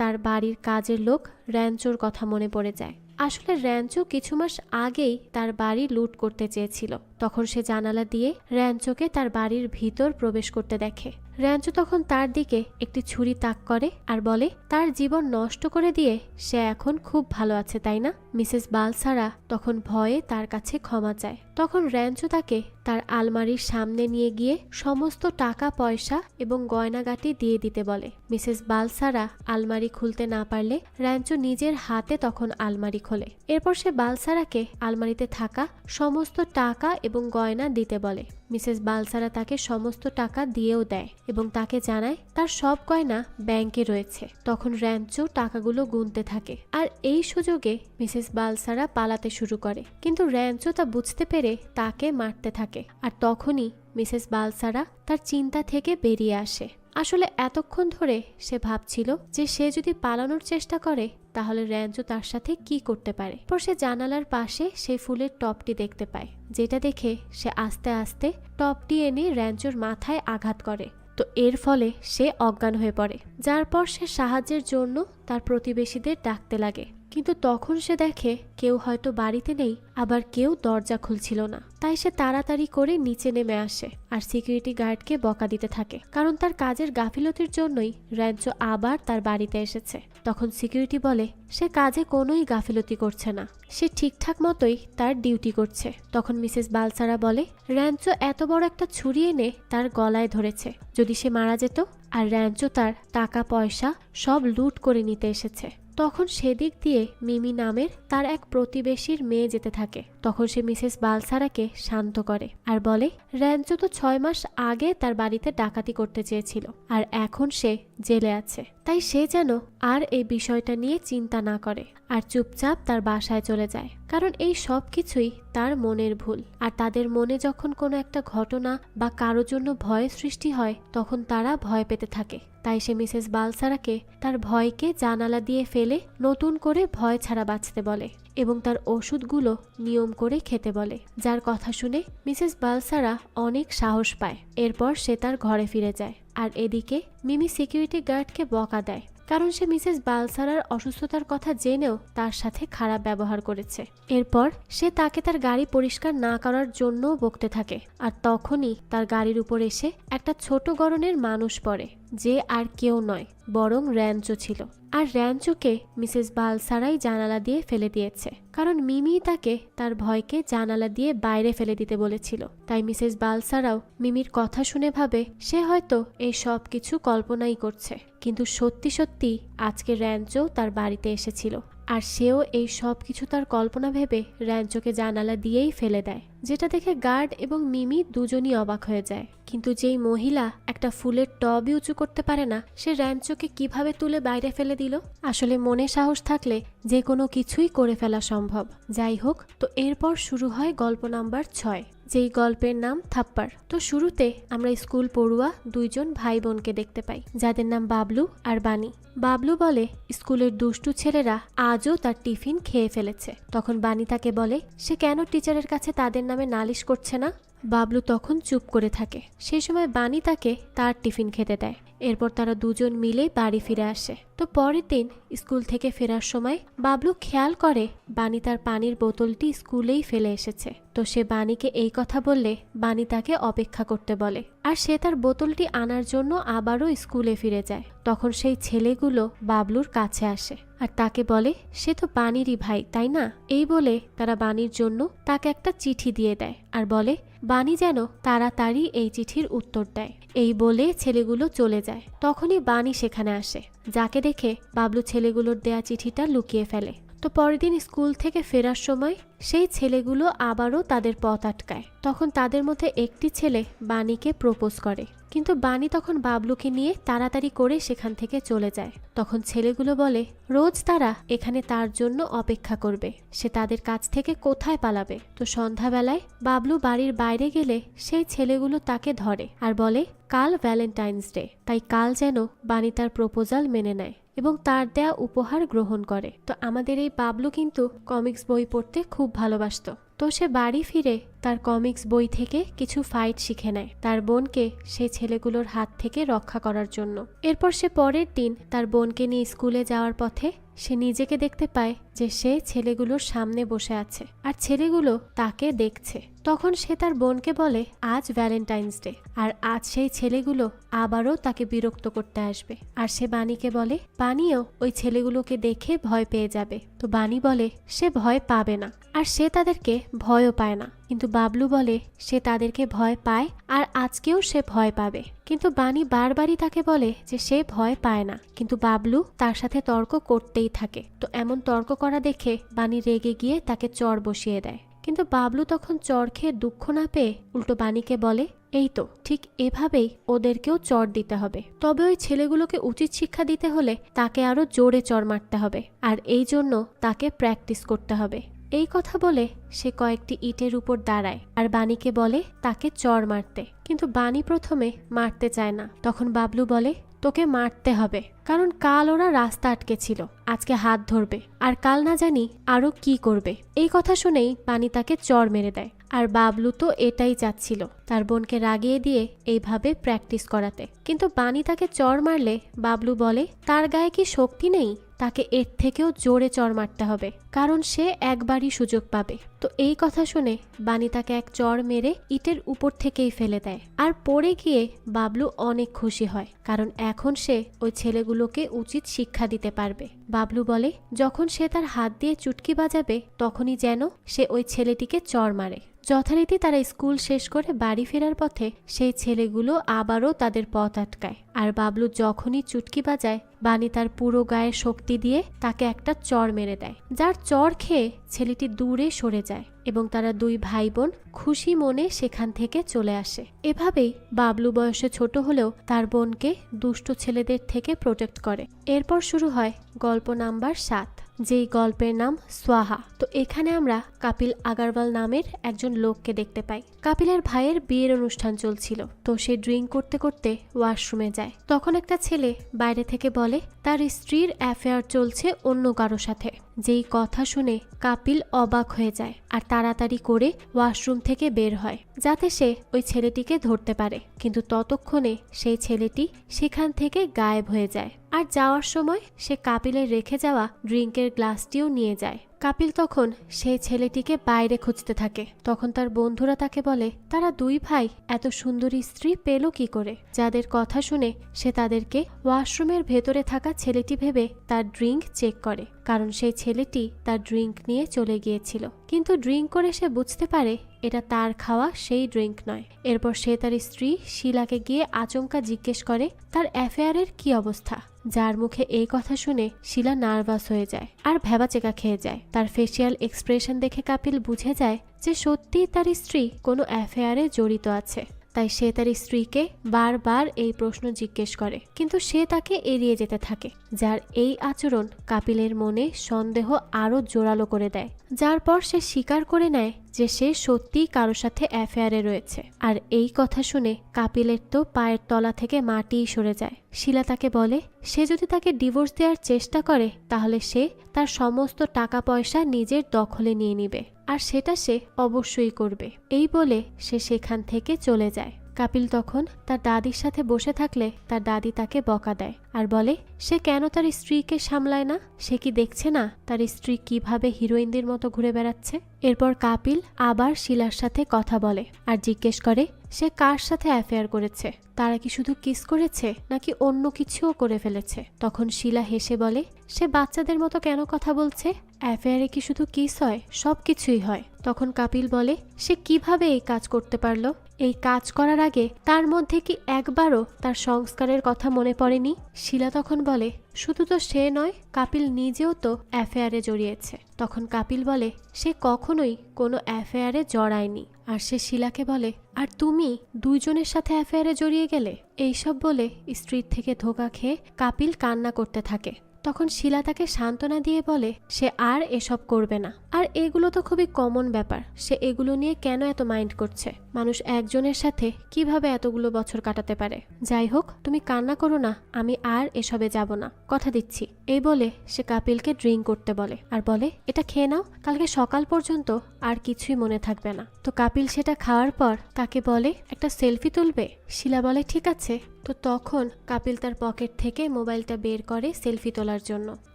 তার বাড়ির কাজের লোক র্যাঞ্চোর কথা মনে পড়ে যায়। আসলে র্যাঞ্চো কিছু মাস আগেই তার বাড়ি লুট করতে চেয়েছিল। তখন সে জানালা দিয়ে র্যাঞ্চোকে তার বাড়ির ভিতর প্রবেশ করতে দেখে। র্যাঞ্চো তখন তার দিকে একটি ছুরি তাক করে আর বলে তার জীবন নষ্ট করে দিয়ে সে এখন খুব ভালো আছে, তাই না? মিসেস বালসারা তখন ভয়ে তার কাছে ক্ষমা চায়। তখন র্যাঞ্চো তাকে তার আলমারির সামনে নিয়ে গিয়ে সমস্ত টাকা পয়সা এবং গয়নাগাটি দিয়ে দিতে বলে। মিসেস বালসারা আলমারি খুলতে না পারলে র্যাঞ্চো নিজের হাতে তখন আলমারি খোলে। এরপর সে বালসারাকে আলমারিতে থাকা সমস্ত টাকা এবং গয়না দিতে বলে। মিসেস বালসারা তাকে সমস্ত টাকা দিয়েও দেয় এবং তাকে জানায় তার সব গয়না ব্যাংকে রয়েছে। তখন র্যাঞ্চো টাকাগুলো গুনতে থাকে আর এই সুযোগে মিসেস বালসারা পালাতে শুরু করে, কিন্তু র্যাঞ্চো তা বুঝতে পেরে তাকে মারতে থাকে। আর তখনই মিসেস বালসারা তার চিন্তা থেকে বেরিয়ে আসে। আসলে এতক্ষণ ধরে সে ভাবছিল যে সে যদি পালানোর চেষ্টা করে তাহলে র্যাঞ্চো তার সাথে কি করতে পারে। পর সে জানালার পাশে সেই ফুলের টবটি দেখতে পায়, যেটা দেখে সে আস্তে আস্তে টবটি এনে র্যাঞ্চোর মাথায় আঘাত করে। তো এর ফলে সে অজ্ঞান হয়ে পড়ে, যার পর সে সাহায্যের জন্য তার প্রতিবেশীদের ডাকতে লাগে। কিন্তু তখন সে দেখে কেউ হয়তো বাড়িতে নেই, আবার কেউ দরজা খুলছিল না। তাই সে তাড়াতাড়ি করে নিচে নেমে আসে আর সিকিউরিটি গার্ডকে বকা দিতে থাকে, কারণ তার কাজের গাফিলতির জন্যই র্যাঞ্চো আবার তার বাড়িতে এসেছে। তখন সিকিউরিটি বলে সে কাজে কোনোই গাফিলতি করছে না, সে ঠিকঠাক মতোই তার ডিউটি করছে। তখন মিসেস বালসারা বলে র্যাঞ্চো এত বড় একটা ছুরি এনে তার গলায় ধরেছে, যদি সে মারা যেত, আর র্যাঞ্চো তার টাকা পয়সা সব লুট করে নিতে এসেছে। তখন সেদিক দিয়ে মিমি নামের তার এক প্রতিবেশীর মেয়ে যেতে থাকে। তখন সে মিসেস বালসারাকে শান্ত করে আর বলে, র্যাঞ্চো তো 6 মাস আগে তার বাড়িতে ডাকাতি করতে চেয়েছিল, আর এখন সে জেলে আছে। তাই সে যেন আর এই বিষয়টা নিয়ে চিন্তা না করে আর চুপচাপ তার বাসায় চলে যায়, কারণ এই সব কিছুই তার মনের ভুল। আর তাদের মনে যখন কোনো একটা ঘটনা বা কারোর জন্য ভয় সৃষ্টি হয়, তখন তারা ভয় পেতে থাকে। তাই সে মিসেস বালসারাকে তার ভয়কে জানালা দিয়ে ফেলে নতুন করে ভয় ছাড়া বাঁচতে বলে এবং তার ওষুধগুলো নিয়ম করে খেতে বলে, যার কথা শুনে মিসেস বালসারা অনেক সাহস পায়। এরপর সে তার ঘরে ফিরে যায়। আর এদিকে মিমি সিকিউরিটি গার্ডকে বকা দেয়, কারণ সে মিসেস বালসারার অসুস্থতার কথা জেনেও তার সাথে খারাপ ব্যবহার করেছে। এরপর সে তাকে তার গাড়ি পরিষ্কার না করার জন্য বকতে থাকে। আর তখনই তার গাড়ির উপর এসে একটা ছোট গড়নের মানুষ পড়ে, যে আর কেউ নয় বরং র্যাঞ্চো ছিল। আর র্যাঞ্চোকে মিসেস বালসারাই জানালা দিয়ে ফেলে দিয়েছে, কারণ মিমি তাকে তার ভয়কে জানালা দিয়ে বাইরে ফেলে দিতে বলেছিল। তাই মিসেস বালসারাও মিমির কথা শুনে ভাবে সে হয়তো এই সব কিছু কল্পনাই করছে, কিন্তু সত্যি সত্যি আজকে র্যাঞ্চো তার বাড়িতে এসেছিল। আর সেও এই সব কিছু তার কল্পনা ভেবে র্যাঞ্চোকে জানালা দিয়েই ফেলে দেয়, যেটা দেখে গার্ড এবং মিমি দুজনই অবাক হয়ে যায়। কিন্তু যেই মহিলা একটা ফুলের টবই উঁচু করতে পারে না, সে র্যাঞ্চোকে কিভাবে তুলে বাইরে ফেলে দিল? আসলে মনে সাহস থাকলে যে কোনো কিছুই করে ফেলা সম্ভব। যাই হোক, তো এরপর শুরু হয় গল্প নাম্বার 6, যেই গল্পের নাম থাপ্পড়। তো শুরুতে আমরা স্কুল পড়ুয়া দুইজন ভাই বোনকে দেখতে পাই, যাদের নাম বাবলু আর বানি। বাবলু বলে স্কুলের দুষ্টু ছেলেরা আজও তার টিফিন খেয়ে ফেলেছে। তখন বানি তাকে বলে সে কেন টিচারের কাছে তাদের নামে নালিশ করছে না। বাবলু তখন চুপ করে থাকে। সেই সময় বানি তাকে তার টিফিন খেতে দেয়। এরপর তারা দুজন মিলে বাড়ি ফিরে আসে। তো পরের দিন স্কুল থেকে ফেরার সময় বাবলু খেয়াল করে বানি তার পানির বোতলটি স্কুলেই ফেলে এসেছে। তো সে বানিকে এই কথা বললে বানি তাকে অপেক্ষা করতে বলে, আর সে তার বোতলটি আনার জন্য আবারও স্কুলে ফিরে যায়। তখন সেই ছেলেগুলো বাবলুর কাছে আসে আর তাকে বলে সে তো বানিরই ভাই, তাই না? এই বলে তারা বানির জন্য তাকে একটা চিঠি দিয়ে দেয় আর বলে বানি যেন তাড়াতাড়ি এই চিঠির উত্তর দেয়। এই বলে ছেলেগুলো চলে যায়। তখনই বানি সেখানে আসে, যাকে দেখে বাবলু ছেলেগুলোর দেয়া চিঠিটা লুকিয়ে ফেলে। তো পরের দিন স্কুল থেকে ফেরার সময় সেই ছেলেগুলো আবারও তাদের পথ আটকায়। তখন তাদের মধ্যে একটি ছেলে বানিকে প্রপোজ করে, কিন্তু বানি তখন বাবলুকে নিয়ে তাড়াতাড়ি করে সেখান থেকে চলে যায়। তখন ছেলেগুলো বলে রোজ তারা এখানে তার জন্য অপেক্ষা করবে, সে তাদের কাছ থেকে কোথায় পালাবে। তো সন্ধ্যাবেলায় বাবলু বাড়ির বাইরে গেলে সেই ছেলেগুলো তাকে ধরে আর বলে কাল ভ্যালেন্টাইন্স ডে, তাই কাল যেন বানি তার প্রপোজাল মেনে নেয় এবং তার দেয়া উপহার গ্রহণ করে। তো আমাদের এই বাবলু কিন্তু কমিক্স বই পড়তে খুব ভালোবাসতো। তো সে বাড়ি ফিরে তার কমিক্স বই থেকে কিছু ফাইট শিখে নেয় তার বোনকে সেই ছেলেগুলোর হাত থেকে রক্ষা করার জন্য। এরপর সে পরের দিন তার বোনকে নিয়ে স্কুলে যাওয়ার পথে সে নিজেকে দেখতে পায় যে সে ছেলেগুলোর সামনে বসে আছে আর ছেলেগুলো তাকে দেখছে। তখন সে তার বোনকে বলে আজ ভ্যালেন্টাইন্স ডে, আর আজ সেই ছেলেগুলো আবারও তাকে বিরক্ত করতে আসবে। আর সে বানিকে বলে বানিও ওই ছেলেগুলোকে দেখে ভয় পেয়ে যাবে। তো বানি বলে সে ভয় পাবে না, আর সে তাদেরকে ভয়ও পায় না। কিন্তু বাবলু বলে সে তাদেরকে ভয় পায় আর আজকেও সে ভয় পাবে। কিন্তু বানি বারবারই তাকে বলে যে সে ভয় পায় না, কিন্তু বাবলু তার সাথে তর্ক করতেই থাকে। তো এমন তর্ক করা দেখে বানি রেগে গিয়ে তাকে চড় বসিয়ে দেয়। কিন্তু বাবলু তখন চড় খেয়ে দুঃখ না পেয়ে উল্টো বানিকে বলে এই তো ঠিক এভাবেই ওদেরকেও চড় দিতে হবে, তবে ওই ছেলেগুলোকে উচিত শিক্ষা দিতে হলে তাকে আরো জোরে চড় মারতে হবে, আর এই জন্য তাকে প্র্যাকটিস করতে হবে। এই কথা বলে সে কয়েকটি ইটের উপর দাঁড়ায় আর বানিকে বলে তাকে চড় মারতে। কিন্তু বানি প্রথমে মারতে চায় না। তখন বাবলু বলে তোকে মারতে হবে, কারণ কাল ওরা রাস্তা আটকে ছিল, আজকে হাত ধরবে আর কাল না জানি আরো কি করবে। এই কথা শুনেই বানি তাকে চড় মেরে দেয়। আর বাবলু তো এটাই চাচ্ছিল, তার বোনকে রাগিয়ে দিয়ে এইভাবে প্র্যাকটিস করাতে। কিন্তু বানি তাকে চড় মারলে বাবলু বলে তার গায়ে কি শক্তি নেই, তাকে এর থেকেও জোরে চড় মারতে হবে, কারণ সে একবারই সুযোগ পাবে। তো এই কথা শুনে বানি তাকে এক চড় মেরে ইটের উপর থেকেই ফেলে দেয়। আর পড়ে গিয়ে বাবলু অনেক খুশি হয়, কারণ এখন সে ওই ছেলেগুলোকে উচিত শিক্ষা দিতে পারবে। বাবলু বলে যখন সে তার হাত দিয়ে চুটকি বাজাবে তখনই যেন সে ওই ছেলেটিকে চড় মারে। যথারীতি তারা স্কুল শেষ করে বাড়ি ফেরার পথে সেই ছেলেগুলো আবারও তাদের পথ আটকায়। আর বাবলু যখনই চুটকি বাজায়, বানি তার পুরো গায়ের শক্তি দিয়ে তাকে একটা চড় মেরে দেয়, যার চড় খেয়ে ছেলেটি দূরে সরে যায় এবং তারা দুই ভাই বোন খুশি মনে সেখান থেকে চলে আসে। এভাবেই বাবলু বয়সে ছোট হলেও তার বোনকে দুষ্ট ছেলেদের থেকে প্রোটেক্ট করে। এরপর শুরু হয় গল্প নাম্বার 7, যেই গল্পের নাম সোয়াহা। তো এখানে আমরা কাপিল আগারওয়াল নামের একজন লোককে দেখতে পাই। কাপিলের ভাইয়ের বিয়ের অনুষ্ঠান চলছিল, তো সে ড্রিঙ্ক করতে করতে ওয়াশরুমে যায়। তখন একটা ছেলে বাইরে থেকে বলে তার স্ত্রীর অ্যাফেয়ার চলছে অন্য কারো সাথে। যেই কথা শুনে কাপিল অবাক হয়ে যায় আর তাড়াতাড়ি করে ওয়াশরুম থেকে বের হয়, যাতে সে ওই ছেলেটিকে ধরতে পারে। কিন্তু ততক্ষণে সেই ছেলেটি সেখান থেকে গায়েব হয়ে যায়। আর যাওয়ার সময় সে কাপিলের রেখে যাওয়া ড্রিঙ্কের গ্লাসটিও নিয়ে যায়। কাপিল তখন সেই ছেলেটিকে বাইরে খুঁজতে থাকে। তখন তার বন্ধুরা তাকে বলে তারা দুই ভাই এত সুন্দরী স্ত্রী পেল কি করে, যাদের কথা শুনে সে তাদেরকে ওয়াশরুমের ভেতরে থাকা ছেলেটি ভেবে তার ড্রিঙ্ক চেক করে, কারণ সেই ছেলেটি তার ড্রিঙ্ক নিয়ে চলে গিয়েছিল। কিন্তু ড্রিঙ্ক করে সে বুঝতে পারে এটা তার খাওয়া সেই ড্রিঙ্ক নয়। এরপর সে তার স্ত্রী শিলাকে গিয়ে আচমকা জিজ্ঞেস করে তার অ্যাফেয়ারের কি অবস্থা, যার মুখে এই কথা শুনে শিলা নার্ভাস হয়ে যায় আর ভ্যাবাচেকা খেয়ে যায়। তার ফেসিয়াল এক্সপ্রেশন দেখে কাপিল বুঝে যায় যে সত্যিই তার স্ত্রী কোনো অ্যাফেয়ারে জড়িত আছে। তাই সে তার স্ত্রীকে বারবার এই প্রশ্ন জিজ্ঞেস করে, কিন্তু সে তাকে এড়িয়ে যেতে থাকে, যার এই আচরণ কাপিলের মনে সন্দেহ আরো জোরালো করে দেয়। যার পর সে স্বীকার করে নেয় যে সে সত্যিই কারোর সাথে অ্যাফেয়ারে রয়েছে। আর এই কথা শুনে কাপিলের তো পায়ের তলা থেকে মাটিই সরে যায়। শিলা তাকে বলে সে যদি তাকে ডিভোর্স দেওয়ার চেষ্টা করে তাহলে সে তার সমস্ত টাকা পয়সা নিজের দখলে নিয়ে নিবে, আর সেটা সে অবশ্যই করবে। এই বলে সে সেখান থেকে চলে যায়। কাপিল তখন তার দাদির সাথে বসে থাকলে তার দাদি তাকে বকা দেয় আর বলে সে কেন তার স্ত্রীকে সামলায় না, সে কি দেখছে না তার স্ত্রী কিভাবে হিরোইনদের মতো ঘুরে বেড়াচ্ছে। এরপর কাপিল আবার শিলার সাথে কথা বলে আর জিজ্ঞেস করে সে কার সাথে অ্যাফেয়ার করেছে, তারা কি শুধু কিস করেছে নাকি অন্য কিছুও করে ফেলেছে। তখন শিলা হেসে বলে সে বাচ্চাদের মতো কেন কথা বলছে, অ্যাফেয়ারে কি শুধু কিস হয়, সব কিছুই হয়। তখন কাপিল বলে সে কিভাবে এই কাজ করতে পারলো, এই কাজ করার আগে তার মধ্যে কি একবারও তার সংস্কারের কথা মনে পড়েনি। শিলা তখন বলে শুধু তো সে নয়, কাপিল নিজেও তো অ্যাফেয়ারে জড়িয়েছে। তখন কাপিল বলে সে কখনোই কোনো অ্যাফেয়ারে জড়ায়নি। আর সে শিলাকে বলে আর তুমি দুইজনের সাথে অ্যাফেয়ারে জড়িয়ে গেলে। এইসব বলে স্ত্রীর থেকে ধোঁকা খেয়ে কাপিল কান্না করতে থাকে। তখন শিলা তাকে সান্ত্বনা দিয়ে বলে সে আর এসব করবে না, আর এগুলো তো খুবই কমন ব্যাপার, সে এগুলো নিয়ে কেন এত মাইন্ড করছে, মানুষ একজনের সাথে কিভাবে এতগুলো বছর কাটাতে পারে। যাই হোক তুমি কান্না করো না, আমি আর এসবে যাব না, কথা দিচ্ছি। এই বলে সে কাপিলকে ড্রিঙ্ক করতে বলে আর বলে এটা খেয়ে নাও, কালকে সকাল পর্যন্ত আর কিছুই মনে থাকবে না। তো কাপিল সেটা খাওয়ার পর তাকে বলে একটা সেলফি তুলবে। শিলা বলে ঠিক আছে। তো তখন কাপিল তার পকেট থেকে মোবাইলটা বের করে সেলফি তোলার জন্য।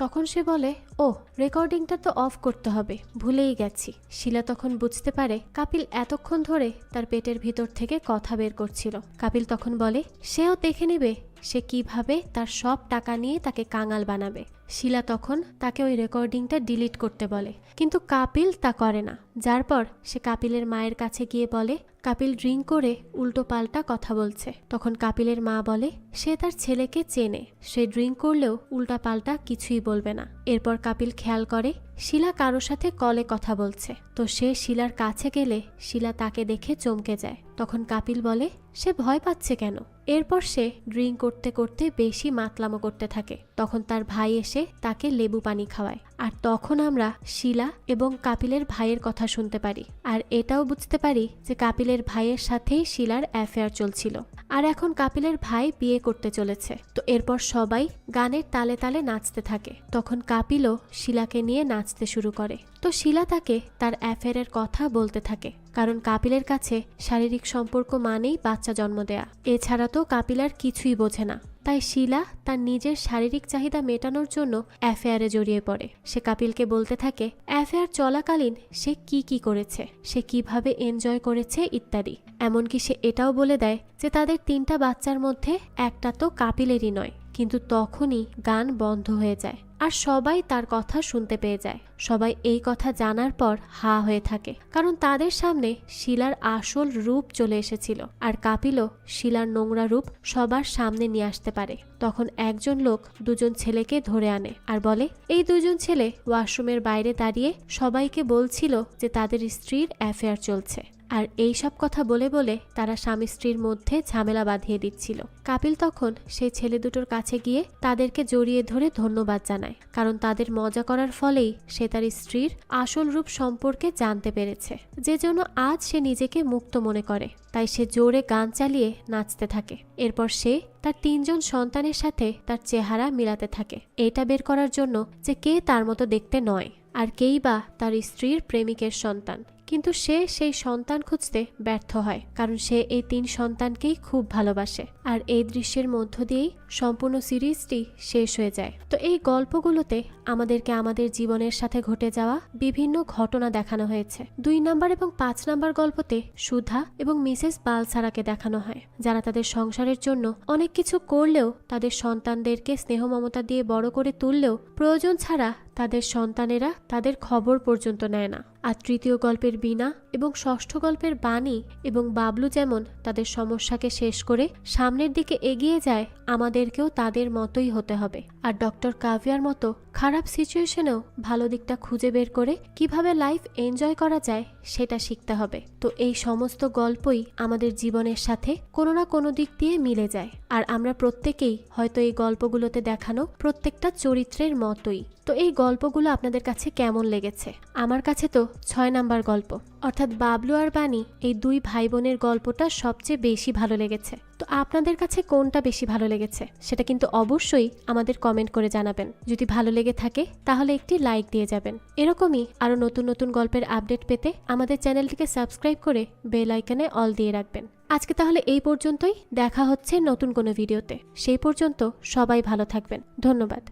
তখন সে বলে ও রেকর্ডিংটা তো অফ করতে হবে, ভুলেই গেছি। শিলা তখন বুঝতে পারে কাপিল এতক্ষণ ধরে তার পেটের ভিতর থেকে কথা বের করছিল। কাপিল তখন বলে সেও দেখে নেবে সে কিভাবে তার সব টাকা নিয়ে তাকে কাঙাল বানাবে। শিলা তখন তাকে ওই রেকর্ডিংটা ডিলিট করতে বলে, কিন্তু কাপিল তা করে না। যার পর সে কাপিলের মায়ের কাছে গিয়ে বলে কাপিল ড্রিঙ্ক করে উল্টো পাল্টা কথা বলছে। তখন কাপিলের মা বলে সে তার ছেলেকে চেনে, সে ড্রিঙ্ক করলেও উল্টা পাল্টা কিছুই বলবে না। এরপর কাপিল খেয়াল করে শিলা কারোর সাথে কলে কথা বলছে। তো সে শিলার কাছে গেলে শিলা তাকে দেখে চমকে যায়। তখন কাপিল বলে সে ভয় পাচ্ছে কেন। এরপর সে ড্রিঙ্ক করতে করতে বেশি মাতলামো করতে থাকে। তখন তার ভাই এসে তাকে লেবু পানি খাওয়ায়। আর তখন আমরা শিলা এবং কাপিলের ভাইয়ের কথা শুনতে পারি, আর এটাও বুঝতে পারি যে কাপিলের ভাইয়ের সাথেই শিলার অ্যাফেয়ার চলছিল। আর এখন কাপিলের ভাই বিয়ে করতে চলেছে। তো এরপর সবাই গানের তালে তালে নাচতে থাকে। তখন কাপিলও শিলাকে নিয়ে নাচতে শুরু করে। তো শিলা তাকে তার অ্যাফেয়ারের কথা বলতে থাকে, কারণ কাপিলের কাছে শারীরিক সম্পর্ক মানেই বাচ্চা জন্ম দেয়া। এছাড়া তো কাপিল আর কিছুই বোঝে না। তাই শিলা তার নিজের শারীরিক চাহিদা মেটানোর জন্য অ্যাফেয়ারে জড়িয়ে পড়ে। সে কাপিলকে বলতে থাকে অ্যাফেয়ার চলাকালীন সে কি কি করেছে, সে কিভাবে এনজয় করেছে ইত্যাদি। এমনকি সে এটাও বলে দেয় যে তাদের 3টা বাচ্চার মধ্যে একটা তো কাপিলেরই নয়, কিন্তু তখনই গান বন্ধ হয়ে যায় আর সবাই তার কথা শুনতে পেয়ে যায়। সবাই এই কথা জানার পর হা হয়ে থাকে, কারণ তাদের সামনে শিলার আসল রূপ চলে এসেছিল। আর কাপিলও শিলার নোংরা রূপ সবার সামনে নিয়ে আসতে পারে। তখন একজন লোক দুজন ছেলেকে ধরে আনে আর বলে, এই দুজন ছেলে ওয়াশরুমের বাইরে দাঁড়িয়ে সবাইকে বলছিল যে তাদের স্ত্রীর অ্যাফেয়ার চলছে। আর এই সব কথা বলে বলে তারা স্বামী স্ত্রীর মধ্যে ঝামেলা বাঁধিয়ে দিচ্ছিল। কাপিল তখন সেই ছেলে দুটোর কাছে গিয়ে তাদেরকে জড়িয়ে ধরে ধন্যবাদ জানায়, কারণ তাদের মজা করার ফলেই সে তার স্ত্রীর আসল রূপ সম্পর্কে জানতে পেরেছে, যে জন্য আজ সে নিজেকে মুক্ত মনে করে। তাই সে জোরে গান চালিয়ে নাচতে থাকে। এরপর সে তার 3 জন সন্তানের সাথে তার চেহারা মিলাতে থাকে, এটা বের করার জন্য যে কে তার মতো দেখতে নয় আর কেই বা তার স্ত্রীর প্রেমিকের সন্তান। কিন্তু সে সেই সন্তান খুঁজতে ব্যর্থ হয়, কারণ সে এই 3 সন্তানকেই খুব ভালোবাসে। আর এই দৃশ্যের মধ্য দিয়েই সম্পূর্ণ সিরিজটি শেষ হয়ে যায়। তো এই গল্পগুলোতে আমাদেরকে আমাদের জীবনের সাথে ঘটে যাওয়া বিভিন্ন ঘটনা দেখানো হয়েছে। 2 নাম্বার এবং 5 নাম্বার গল্পতে সুধা এবং মিসেস বালসারাকে দেখানো হয়, যারা তাদের সংসারের জন্য অনেক কিছু করলেও তাদের সন্তানদেরকে স্নেহ মমতা দিয়ে বড় করে তুললেও প্রয়োজন ছাড়া তাদের সন্তানেরা তাদের খবর পর্যন্ত নেয় না। আর তৃতীয় গল্পের বীণা এবং ষষ্ঠ গল্পের বাণী এবং বাবলু যেমন তাদের সমস্যাকে শেষ করে সামনের দিকে এগিয়ে যায়, আমাদেরকেও তাদের মতোই হতে হবে। আর ডক্টর কাভিয়ার মতো খারাপ সিচুয়েশনেও ভালো দিকটা খুঁজে বের করে কিভাবে লাইফ এনজয় করা যায় সেটা শিখতে হবে। তো এই সমস্ত গল্পই আমাদের জীবনের সাথে কোনো না কোনো দিক দিয়ে মিলে যায়। আর আমরা প্রত্যেকেই হয়তো এই গল্পগুলোতে দেখানো প্রত্যেকটা চরিত্রের মতোই। তো এই গল্পগুলো আপনাদের কাছে কেমন লেগেছে? আমার কাছে তো 6 নাম্বার গল্প অর্থাৎ বাবলু আর বাণী এই 2 ভাই বোনের গল্পটা সবচেয়ে বেশি ভালো লেগেছে। তো আপনাদের কাছে কোনটা বেশি ভালো লেগেছে সেটা কিন্তু অবশ্যই আমাদের কমেন্ট করে জানাবেন। যদি ভালো লেগে থাকে তাহলে একটি লাইক দিয়ে যাবেন। এরকমই আরো নতুন নতুন গল্পের আপডেট পেতে আমাদের চ্যানেলটিকে সাবস্ক্রাইব করে বেল আইকনে অল দিয়ে রাখবেন। আজকে তাহলে এই পর্যন্তই, দেখা হচ্ছে নতুন কোনো ভিডিওতে। সেই পর্যন্ত সবাই ভালো থাকবেন। ধন্যবাদ।